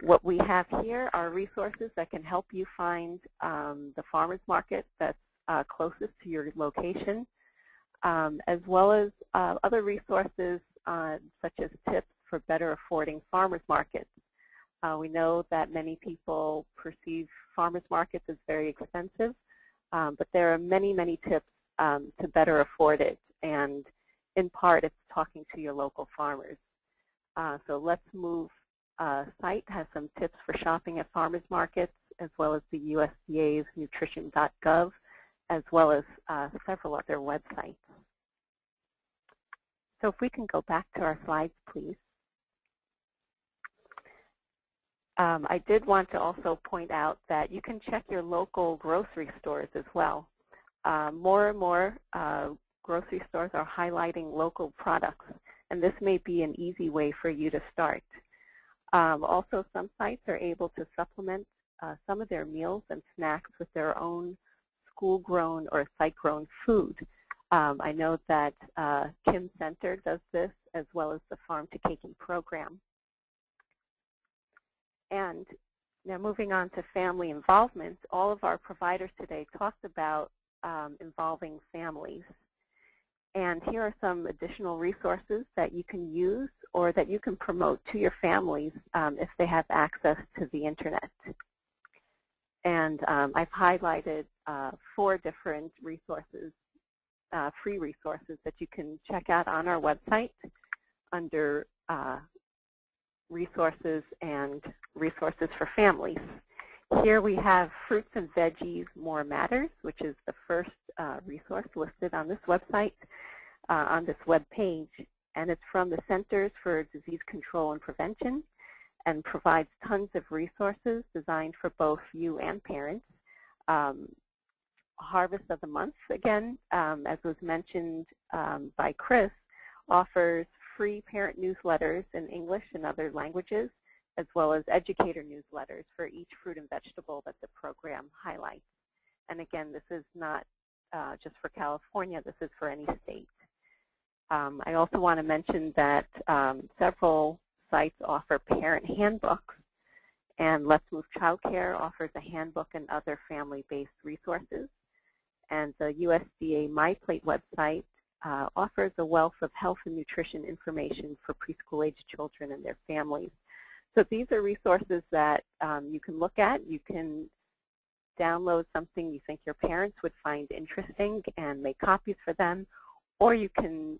what we have here are resources that can help you find the farmers market that's closest to your location, as well as other resources such as tips for better affording farmers markets. We know that many people perceive farmers markets as very expensive, but there are many, many tips to better afford it. And in part, it's talking to your local farmers. So Let's Move site has some tips for shopping at farmers markets, as well as the USDA's nutrition.gov, as well as several other websites. So if we can go back to our slides, please. I did want to also point out that you can check your local grocery stores as well. More and more grocery stores are highlighting local products, and this may be an easy way for you to start. Also, some sites are able to supplement some of their meals and snacks with their own school-grown or site-grown food. I know that Kim Center does this, as well as the Farm to Caking program. And now moving on to family involvement, all of our providers today talked about involving families. And here are some additional resources that you can use or that you can promote to your families if they have access to the internet. And I've highlighted 4 different resources, free resources that you can check out on our website under resources and resources for families. Here we have Fruits and Veggies More Matters, which is the first resource listed on this website, on this web page, and it's from the Centers for Disease Control and Prevention, and provides tons of resources designed for both you and parents. Harvest of the Month, again, as was mentioned by Chris, offers free parent newsletters in English and other languages, as well as educator newsletters for each fruit and vegetable that the program highlights. And again, this is not just for California, this is for any state. I also want to mention that several sites offer parent handbooks, and Let's Move Childcare offers a handbook and other family-based resources. And the USDA MyPlate website offers a wealth of health and nutrition information for preschool-age children and their families. So these are resources that you can look at. You can download something you think your parents would find interesting and make copies for them, or you can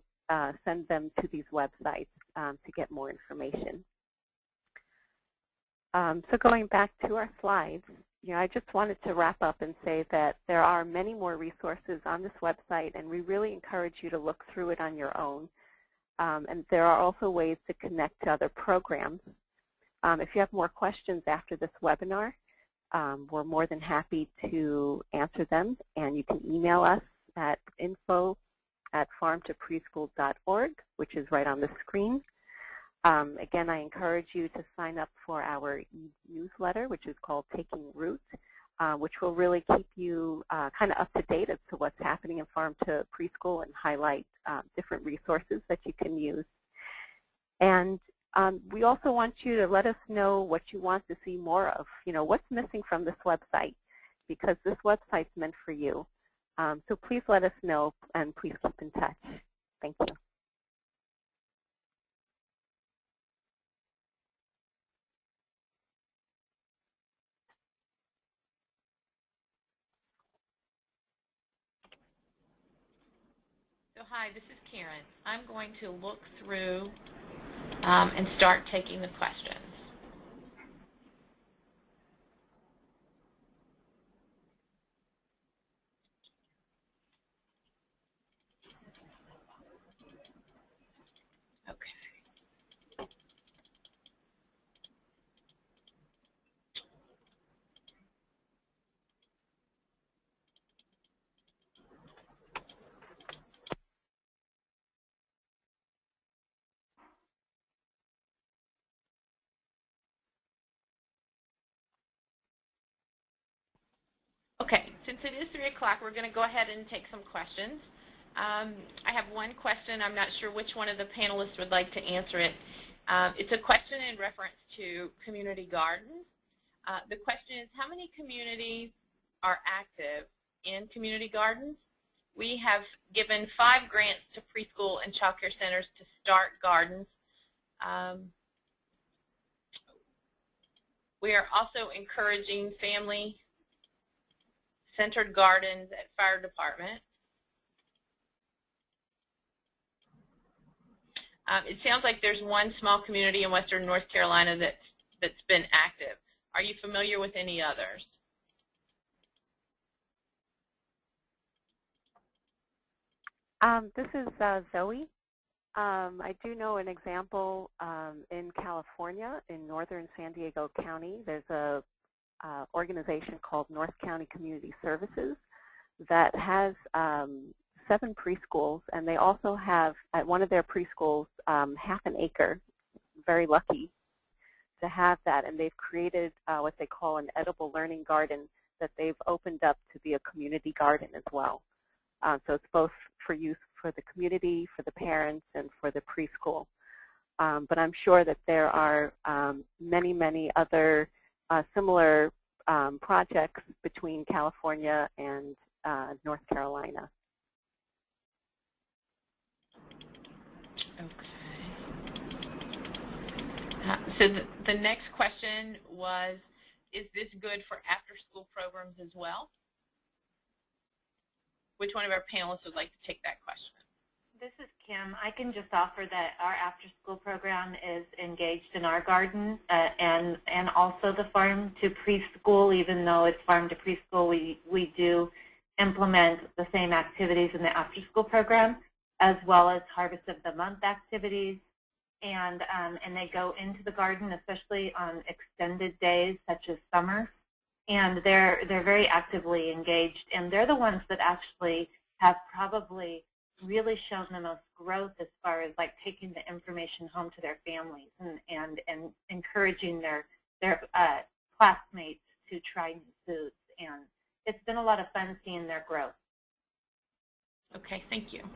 send them to these websites to get more information. So going back to our slides, I just wanted to wrap up and say that there are many more resources on this website, and we really encourage you to look through it on your own. And there are also ways to connect to other programs. If you have more questions after this webinar, we're more than happy to answer them, and you can email us at info@farmtopreschool.org, which is right on the screen. Again, I encourage you to sign up for our newsletter, which is called Taking Root, which will really keep you kind of up to date as to what's happening in Farm to Preschool and highlight different resources that you can use. And we also want you to let us know what you want to see more of, what's missing from this website, because this website's meant for you. So please let us know, and please keep in touch. Thank you. So hi, this is Karen. I'm going to look through and start taking the questions. Okay. Okay, since it is 3 o'clock, we're going to go ahead and take some questions. I have one question. I'm not sure which one of the panelists would like to answer it. It's a question in reference to community gardens. The question is, how many communities are active in community gardens? We have given 5 grants to preschool and child care centers to start gardens. We are also encouraging family-centered gardens at fire department. It sounds like there's one small community in western North Carolina that's been active. Are you familiar with any others? This is Zoe. I do know an example in California, in northern San Diego County. There's a organization called North County Community Services that has 7 preschools, and they also have at one of their preschools half an acre. Very lucky to have that, and they've created what they call an edible learning garden that they've opened up to be a community garden as well. So it's both for use for the community, for the parents, and for the preschool. But I'm sure that there are many, many other similar projects between California and North Carolina. Okay. So the next question was, is this good for after-school programs as well? Which one of our panelists would like to take that question? This is Kim. I can just offer that our after-school program is engaged in our garden and also the farm to preschool. Even though it's farm to preschool, we do implement the same activities in the after-school program, as well as harvest of the month activities. And they go into the garden, especially on extended days such as summer. And they're very actively engaged, and they're the ones that actually have probably really shown the most growth as far as like taking the information home to their families and encouraging their classmates to try new foods. And it's been a lot of fun seeing their growth. Okay, thank you.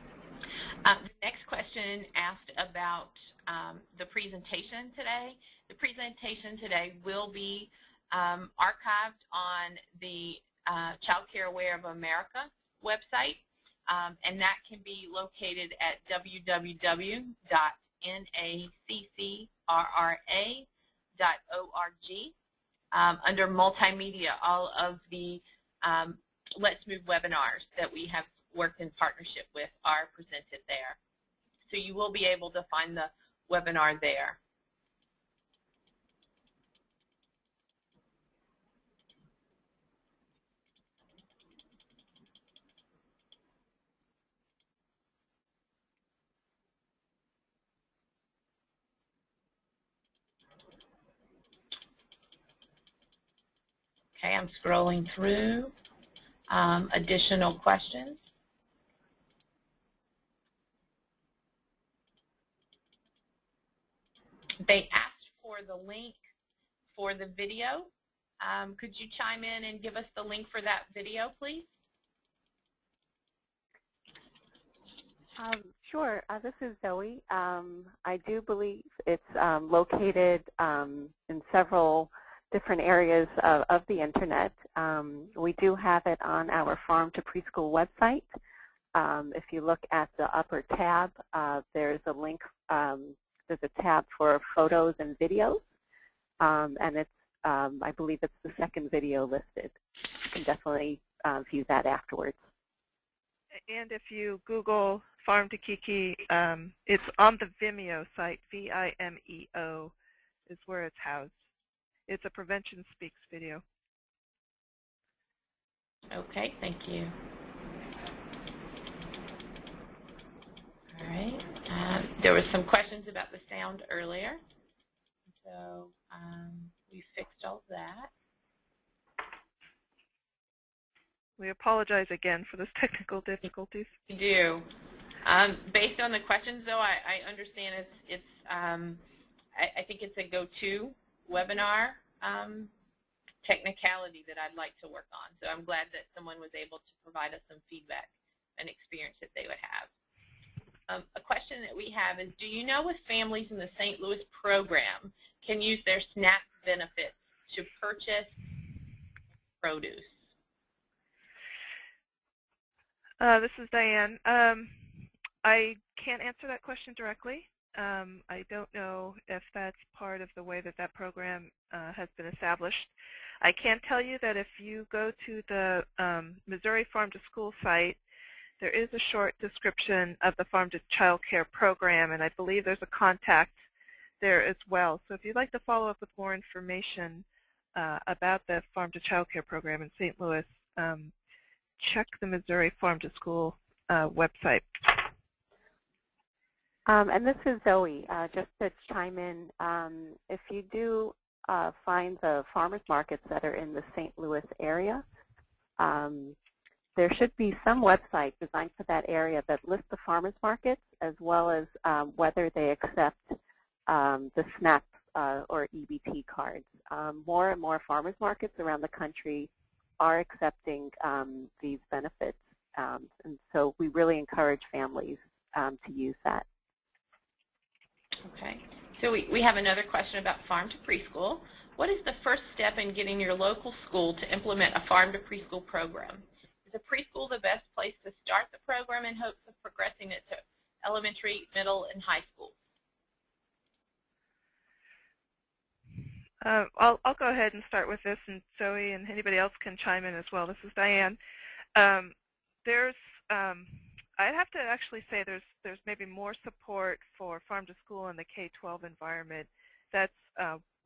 The next question asked about the presentation today. The presentation today will be archived on the Childcare Aware of America website, and that can be located at www.naccrra.org. Under multimedia, all of the Let's Move webinars that we have worked in partnership with are presented there. So you will be able to find the webinar there. Okay, I'm scrolling through additional questions. They asked for the link for the video. Could you chime in and give us the link for that video, please? Sure. This is Zoe. I do believe it's located in several different areas of the Internet. We do have it on our Farm to Preschool website. If you look at the upper tab, there's a link. There's a tab for photos and videos, and it's I believe it's the second video listed. You can definitely view that afterwards. And if you Google Farm to Kiki, it's on the Vimeo site. Vimeo is where it's housed. It's a Prevention Speaks video. Okay, thank you. All right. There were some questions about the sound earlier, so we fixed all that. We apologize again for those technical difficulties. We do. Based on the questions, though, I understand it's I think it's a go-to webinar technicality that I'd like to work on. So I'm glad that someone was able to provide us some feedback and experience that they would have. A question that we have is, do you know if families in the St. Louis program can use their SNAP benefits to purchase produce? This is Diane. I can't answer that question directly. I don't know if that's part of the way that that program has been established. I can tell you that if you go to the Missouri Farm to School site, there is a short description of the Farm to Childcare program, and I believe there's a contact there as well. So if you'd like to follow up with more information about the Farm to Childcare program in St. Louis, check the Missouri Farm to School website. And this is Zoe. Just to chime in, if you do find the farmers markets that are in the St. Louis area, there should be some website designed for that area that lists the farmers markets as well as whether they accept the SNAP or EBT cards. More and more farmers markets around the country are accepting these benefits, and so we really encourage families to use that. Okay. So we have another question about Farm to Preschool. What is the first step in getting your local school to implement a Farm to Preschool program? Is a preschool the best place to start the program in hopes of progressing it to elementary, middle, and high schools? I'll go ahead and start with this, and Zoe and anybody else can chime in as well. This is Diane. I'd have to actually say there's maybe more support for Farm to School in the K-12 environment. That's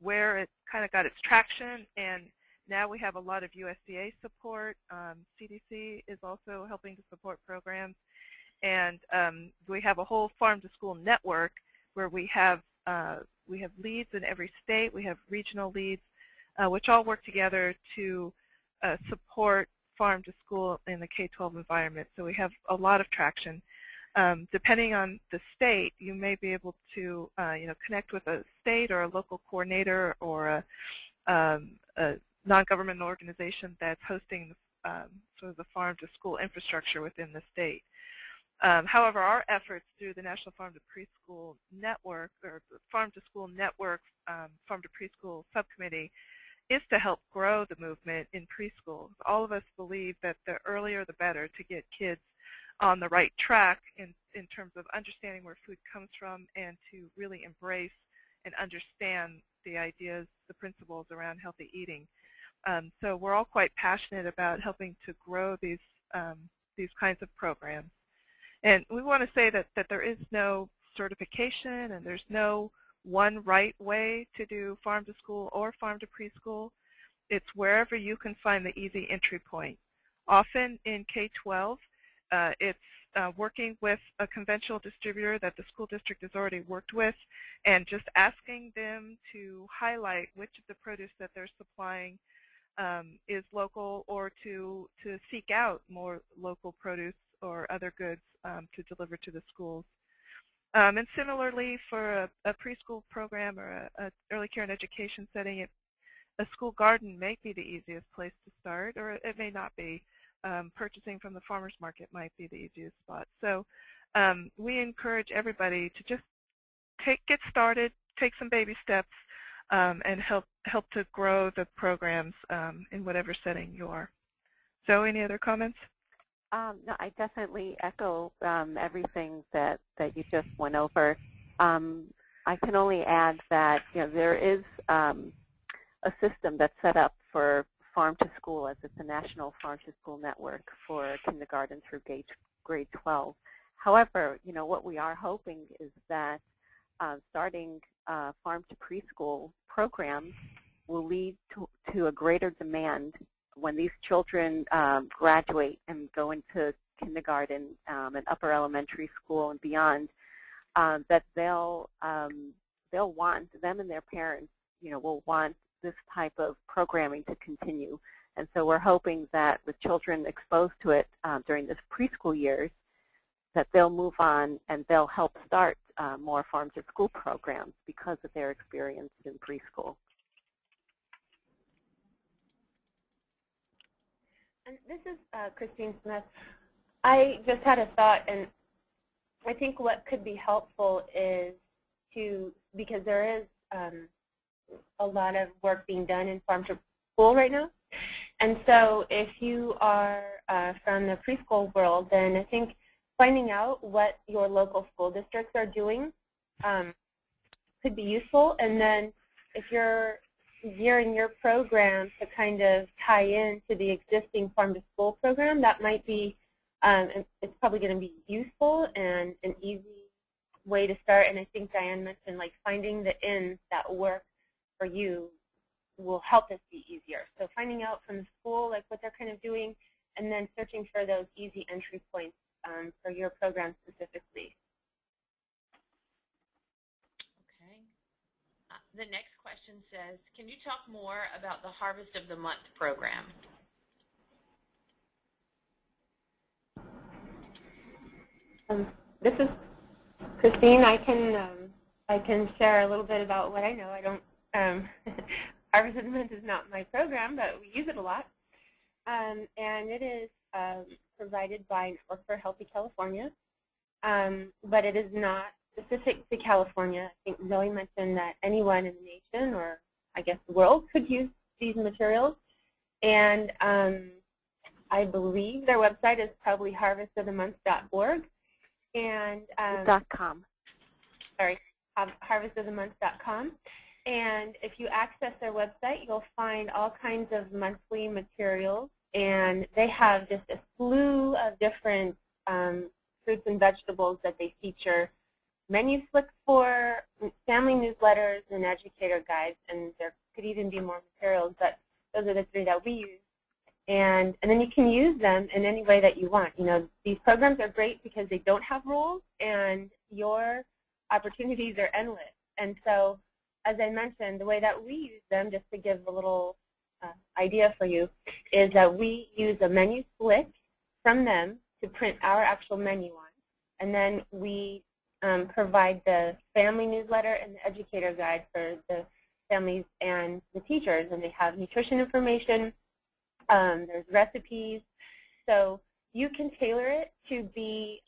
where it kind of got its traction, and now we have a lot of USDA support. CDC is also helping to support programs, and we have a whole Farm to School network where we have leads in every state. We have regional leads, which all work together to support Farm to School in the K-12 environment. So we have a lot of traction. Depending on the state, you may be able to connect with a state or a local coordinator or a non-governmental organization that's hosting sort of the Farm to School infrastructure within the state. However, our efforts through the National Farm to Preschool Network, or the Farm to School Network, Farm to Preschool Subcommittee, is to help grow the movement in preschool. All of us believe that the earlier the better to get kids on the right track in terms of understanding where food comes from and to really embrace and understand the ideas, the principles around healthy eating. So we're all quite passionate about helping to grow these kinds of programs. And we want to say that there is no certification, and there's no one right way to do farm to school or farm to preschool. It's wherever you can find the easy entry point. Often in K-12, it's working with a conventional distributor that the school district has already worked with, and just asking them to highlight which of the produce that they're supplying is local, or to seek out more local produce or other goods to deliver to the schools. And similarly, for a preschool program or a early care and education setting, a school garden may be the easiest place to start, or it may not be. Purchasing from the farmer's market might be the easiest spot. So we encourage everybody to just get started, take some baby steps, and help to grow the programs in whatever setting you are. So any other comments? No, I definitely echo everything that you just went over. I can only add that there is a system that's set up for Farm to School, as it's a national Farm to School network for kindergarten through grade 12. However, what we are hoping is that starting Farm to Preschool programs will lead to a greater demand when these children graduate and go into kindergarten and upper elementary school and beyond, that they'll want, them and their parents, will want this type of programming to continue. And so we're hoping that with children exposed to it during this preschool years, that they'll move on and they'll help start more farm to school programs because of their experience in preschool. And this is Christine Smith. I just had a thought, and I think what could be helpful is because there is a lot of work being done in farm to school right now. And so if you are from the preschool world, then I think finding out what your local school districts are doing could be useful. And then if you're gearing your program to kind of tie into the existing farm to school program, that might be, it's probably going to be useful and an easy way to start. And I think Diane mentioned, like, finding the ins that work for you will help this be easier. So finding out from the school, like, what they're kind of doing, and then searching for those easy entry points for your program specifically. Okay. The next question says, can you talk more about the Harvest of the Month program? This is Christine. I can share a little bit about what I know. I don't. Harvest of the Month is not my program, but we use it a lot. And it is provided by Network for Healthy California, but it is not specific to California. I think Zoe mentioned that anyone in the nation, or I guess the world, could use these materials. And I believe their website is probably harvestofthemonth.org. And .com. Sorry, harvestofthemonth.com. And if you access their website, you'll find all kinds of monthly materials. And they have just a slew of different fruits and vegetables that they feature, menu flicks for, family newsletters, and educator guides. And there could even be more materials, but those are the three that we use. And then you can use them in any way that you want. These programs are great because they don't have rules, and your opportunities are endless. And so, as I mentioned, the way that we use them, just to give a little idea for you, is that we use a menu flick from them to print our actual menu on. And then we provide the family newsletter and the educator guide for the families and the teachers. And they have nutrition information. There's recipes. So you can tailor it to be,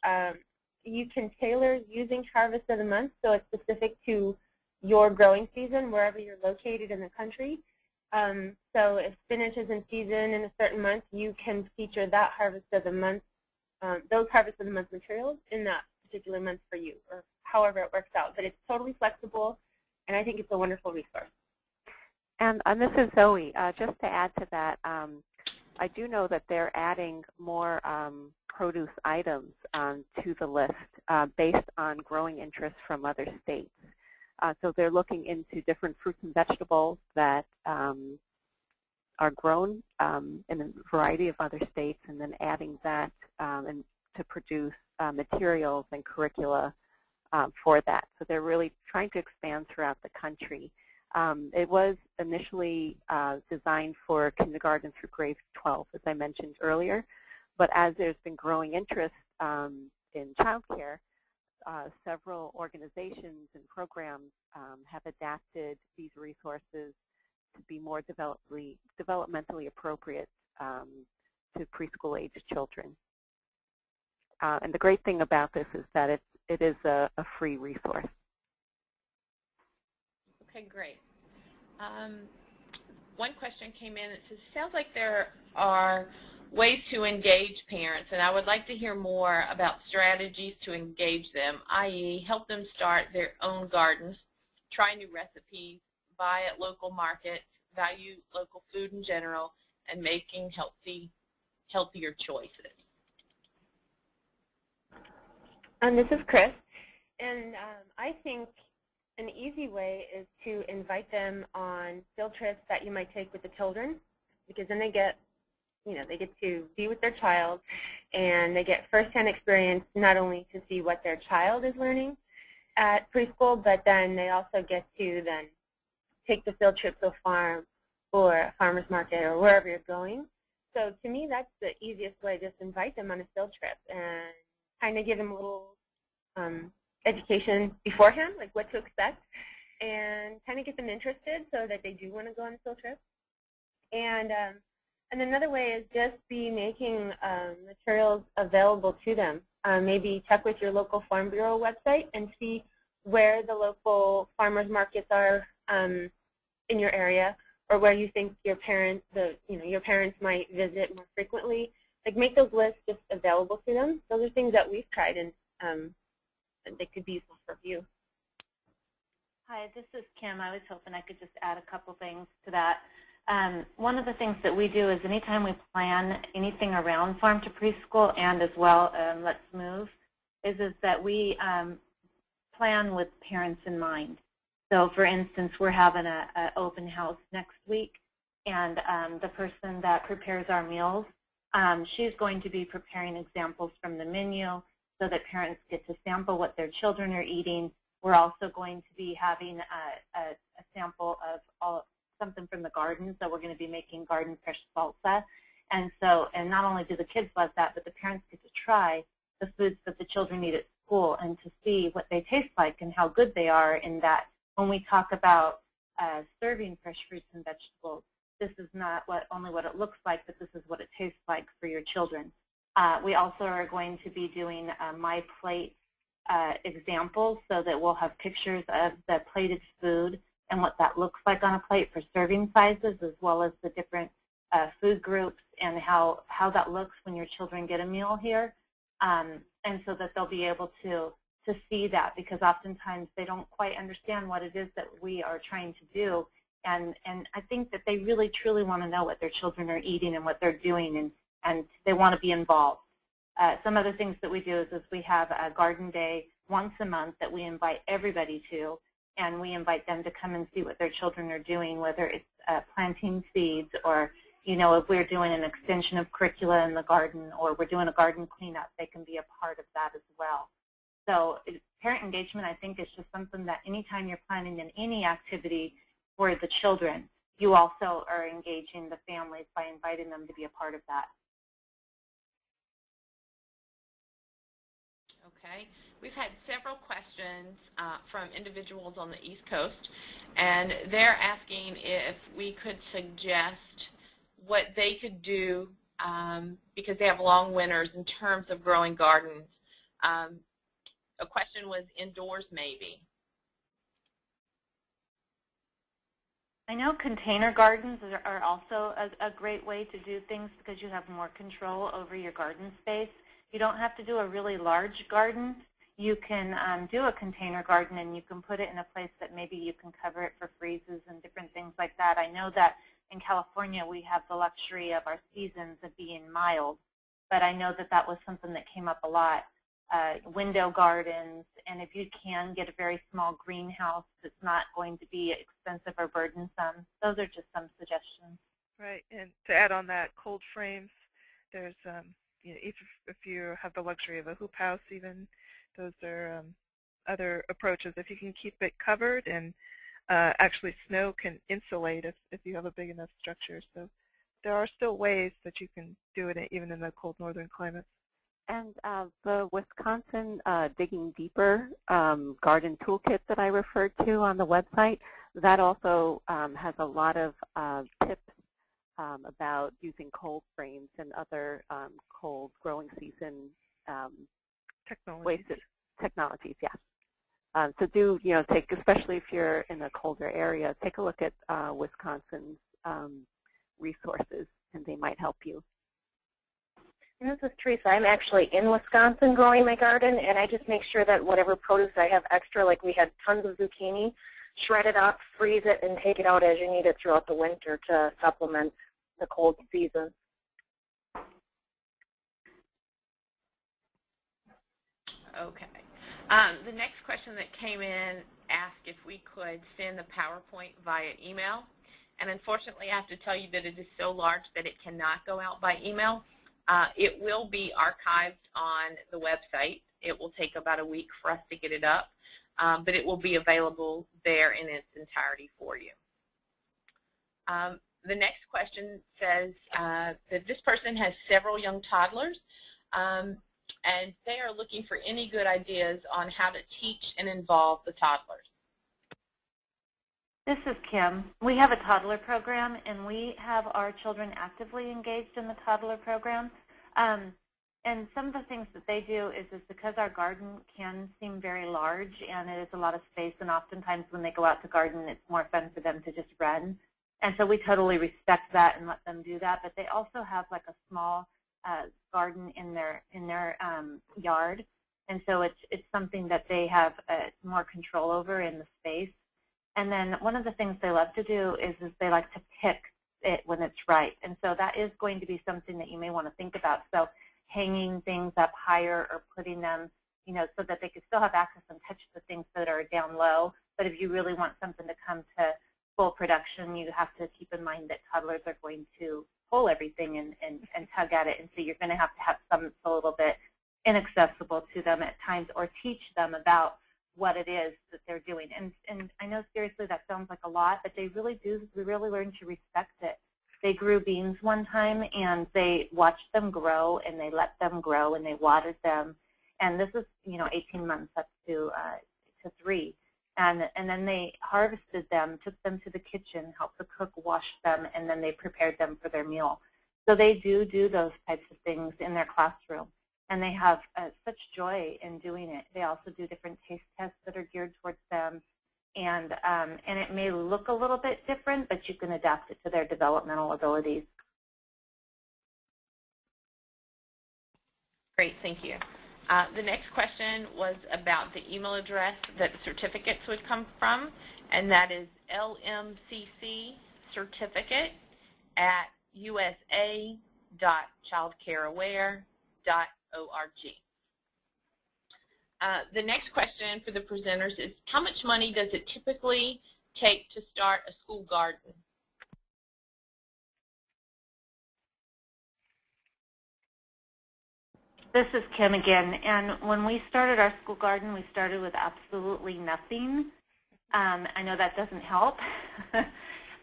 you can tailor using Harvest of the Month so it's specific to your growing season wherever you're located in the country. So if spinach is in season in a certain month, you can feature that Harvest of the Month, those Harvest of the Month materials in that particular month for you, or however it works out. But it's totally flexible, and I think it's a wonderful resource. And this is Zoe. Just to add to that, I do know that they're adding more produce items to the list based on growing interest from other states. So they're looking into different fruits and vegetables that are grown in a variety of other states, and then adding that and to produce materials and curricula for that. So they're really trying to expand throughout the country. It was initially designed for kindergarten through grade 12, as I mentioned earlier, but as there's been growing interest in childcare, several organizations and programs have adapted these resources to be more developmentally appropriate to preschool-aged children. And the great thing about this is that it is a free resource. Okay, great. One question came in. It says, sounds like there are ways to engage parents, and I would like to hear more about strategies to engage them, i.e. help them start their own gardens, try new recipes, buy at local markets, value local food in general, and making healthier choices. This is Chris, and I think an easy way is to invite them on field trips that you might take with the children, because then they get to be with their child, and they get firsthand experience not only to see what their child is learning at preschool, but then they also get to then take the field trip to a farm or a farmer's market or wherever you're going. So to me, that's the easiest way. Just invite them on a field trip and kind of give them a little education beforehand, like what to expect, and kind of get them interested so that they do want to go on a field trip. And another way is just be making materials available to them. Maybe check with your local Farm Bureau website and see where the local farmers markets are in your area, or where you think your parents might visit more frequently. Like, make those lists just available to them. Those are things that we've tried, and they could be useful for you. Hi, this is Kim. I was hoping I could just add a couple things to that. One of the things that we do is anytime we plan anything around Farm to Preschool and as well Let's Move, is that we plan with parents in mind. So for instance, we're having an open house next week, and the person that prepares our meals, she's going to be preparing examples from the menu so that parents get to sample what their children are eating. We're also going to be having a sample of something from the garden, so we're going to be making garden fresh salsa. And not only do the kids love that, but the parents get to try the foods that the children eat at school and to see what they taste like and how good they are, in that when we talk about serving fresh fruits and vegetables, this is not only what it looks like, but this is what it tastes like for your children. We also are going to be doing My Plate examples, so that we'll have pictures of the plated food and what that looks like on a plate for serving sizes, as well as the different food groups and how that looks when your children get a meal here. And so that they'll be able to see that, because oftentimes they don't quite understand what it is that we are trying to do. And I think that they really, truly want to know what their children are eating and what they're doing, and they want to be involved. Some other things that we do is we have a garden day once a month that we invite everybody to, and we invite them to come and see what their children are doing, whether it's planting seeds, or if we're doing an extension of curricula in the garden, or we're doing a garden cleanup, they can be a part of that as well. So parent engagement, I think, is just something that anytime you're planning in any activity for the children, you also are engaging the families by inviting them to be a part of that. Okay. We've had several questions from individuals on the East Coast, and they're asking if we could suggest what they could do because they have long winters in terms of growing gardens. A question was indoors, maybe. I know container gardens are also a great way to do things, because you have more control over your garden space. You don't have to do a really large garden. You can do a container garden, and you can put it in a place that maybe you can cover it for freezes and different things like that. I know that in California we have the luxury of our seasons of being mild, but I know that that was something that came up a lot. window gardens, and if you can get a very small greenhouse that's not going to be expensive or burdensome. Those are just some suggestions. Right, and to add on that, cold frames, there's, you know, if you have the luxury of a hoop house even, those are other approaches. If you can keep it covered, and actually snow can insulate if you have a big enough structure. So there are still ways that you can do it even in the cold northern climates. And the Wisconsin Digging Deeper garden toolkit that I referred to on the website, that also has a lot of tips about using cold frames and other cold growing season technologies. Yeah. So do, you know, take, especially if you're in a colder area, take a look at Wisconsin's resources, and they might help you. And this is Teresa. I'm actually in Wisconsin growing my garden, and I just make sure that whatever produce I have extra, like we had tons of zucchini, shred it up, freeze it, and take it out as you need it throughout the winter to supplement the cold season. Okay. The next question that came in asked if we could send the PowerPoint via email. And unfortunately, I have to tell you that it is so large that it cannot go out by email. It will be archived on the website. It will take about a week for us to get it up, but it will be available there in its entirety for you. The next question says that this person has several young toddlers, and they are looking for any good ideas on how to teach and involve the toddlers. This is Kim. We have a toddler program, and we have our children actively engaged in the toddler program. And some of the things that they do is because our garden can seem very large, and it is a lot of space, and oftentimes when they go out to garden, it's more fun for them to just run. And so we totally respect that and let them do that. But they also have like a small garden in their yard, and so it's something that they have more control over in the space. And then one of the things they love to do is they like to pick it when it's right. And so that is going to be something that you may want to think about. So hanging things up higher or putting them, you know, so that they can still have access and touch the things that are down low. But if you really want something to come to full production, you have to keep in mind that toddlers are going to pull everything and tug at it. And so you're going to have some that's a little bit inaccessible to them at times, or teach them about what it is that they're doing. And I know seriously that sounds like a lot, but they really do. We really learn to respect it. They grew beans one time, and they watched them grow, and they let them grow, and they watered them. And this is, you know, 18 months up to 3. And then they harvested them, took them to the kitchen, helped the cook wash them, and then they prepared them for their meal. So they do those types of things in their classroom. And they have such joy in doing it. They also do different taste tests that are geared towards them. And it may look a little bit different, but you can adapt it to their developmental abilities. Great, thank you. The next question was about the email address that the certificates would come from, and that is lmcc-certificate@usa.childcareaware.org. The next question for the presenters is, how much money does it typically take to start a school garden? This is Kim again, and when we started our school garden, we started with absolutely nothing. I know that doesn't help,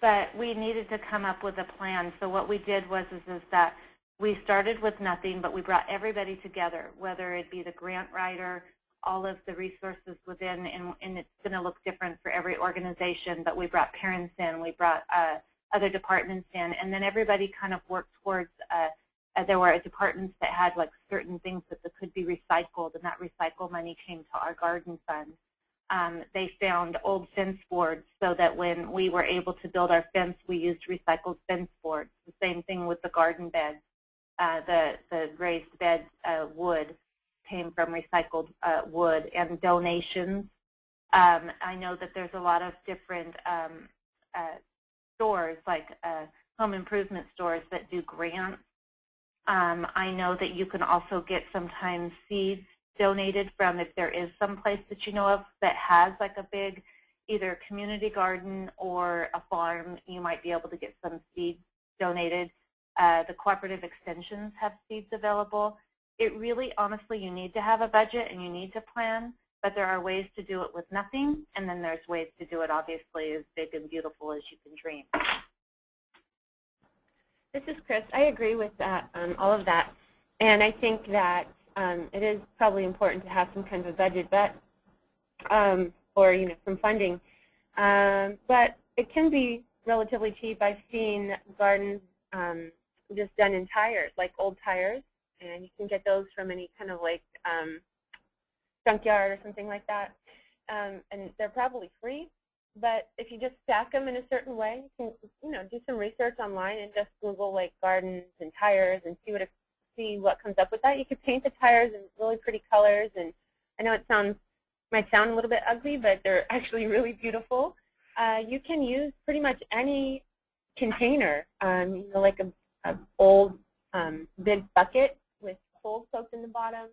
but we needed to come up with a plan. So what we did was is that we started with nothing, but we brought everybody together, whether it be the grant writer, all of the resources within, and it's going to look different for every organization, but we brought parents in, we brought other departments in, and then everybody kind of worked towards, there were departments that had like certain things that could be recycled, and that recycle money came to our garden fund. They found old fence boards so that when we were able to build our fence, we used recycled fence boards. The same thing with the garden beds. The raised bed wood came from recycled wood, and donations. I know that there's a lot of different stores, like home improvement stores, that do grants. I know that you can also get sometimes seeds donated from, if there is some place that you know of that has like a big either community garden or a farm, you might be able to get some seeds donated. The cooperative extensions have seeds available. It really, honestly, you need to have a budget and you need to plan, but there are ways to do it with nothing, and then there's ways to do it, obviously, as big and beautiful as you can dream. This is Chris. I agree with that, all of that, and I think that it is probably important to have some kind of a budget, but or some funding, but it can be relatively cheap. I've seen gardens just done in tires, like old tires, and you can get those from any kind of like junkyard or something like that, and they're probably free. But if you just stack them in a certain way, you can do some research online and just Google like gardens and tires and see what comes up with that. You could paint the tires in really pretty colors, and I know it might sound a little bit ugly, but they're actually really beautiful. You can use pretty much any container, like a old big bucket with coal soaked in the bottom.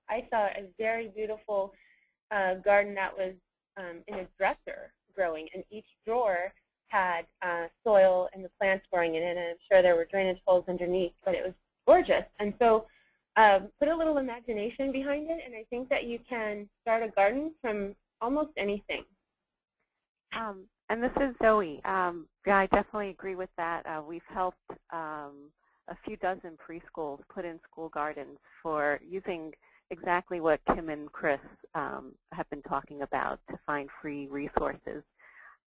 I saw a very beautiful garden that was in a dresser growing, and each drawer had soil and the plants growing in it, and I'm sure there were drainage holes underneath, but it was gorgeous. And so put a little imagination behind it, and I think that you can start a garden from almost anything. And this is Zoe. Yeah, I definitely agree with that. We've helped a few dozen preschools put in school gardens for using exactly what Kim and Chris have been talking about to find free resources.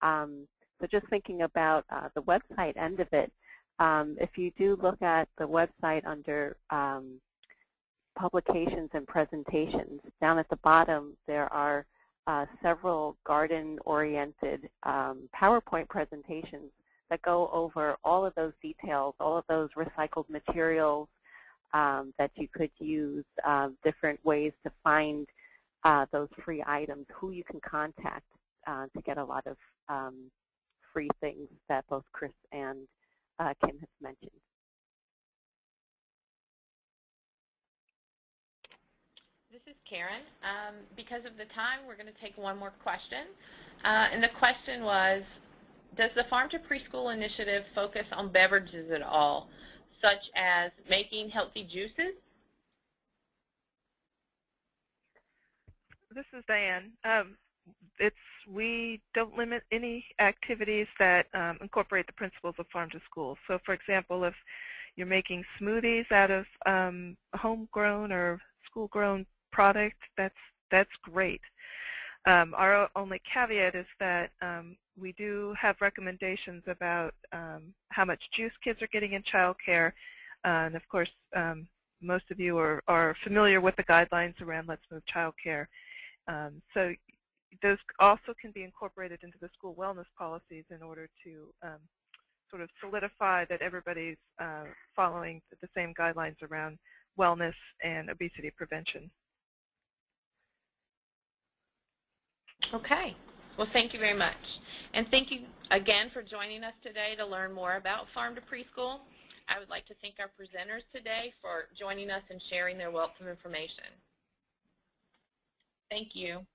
So just thinking about the website end of it, if you do look at the website under publications and presentations, down at the bottom there are several garden-oriented PowerPoint presentations that go over all of those details, all of those recycled materials that you could use, different ways to find those free items, who you can contact to get a lot of free things that both Chris and Kim have mentioned. This is Karen. Because of the time, we're going to take one more question. And the question was, does the Farm to Preschool initiative focus on beverages at all, such as making healthy juices? This is Diane. We don't limit any activities that incorporate the principles of Farm to School. So, for example, if you're making smoothies out of homegrown or school-grown product, that's great. Our only caveat is that we do have recommendations about how much juice kids are getting in childcare, and of course, most of you are familiar with the guidelines around Let's Move Childcare. So those also can be incorporated into the school wellness policies in order to sort of solidify that everybody's following the same guidelines around wellness and obesity prevention. Okay. Well, thank you very much. And thank you again for joining us today to learn more about Farm to Preschool. I would like to thank our presenters today for joining us and sharing their wealth of information. Thank you.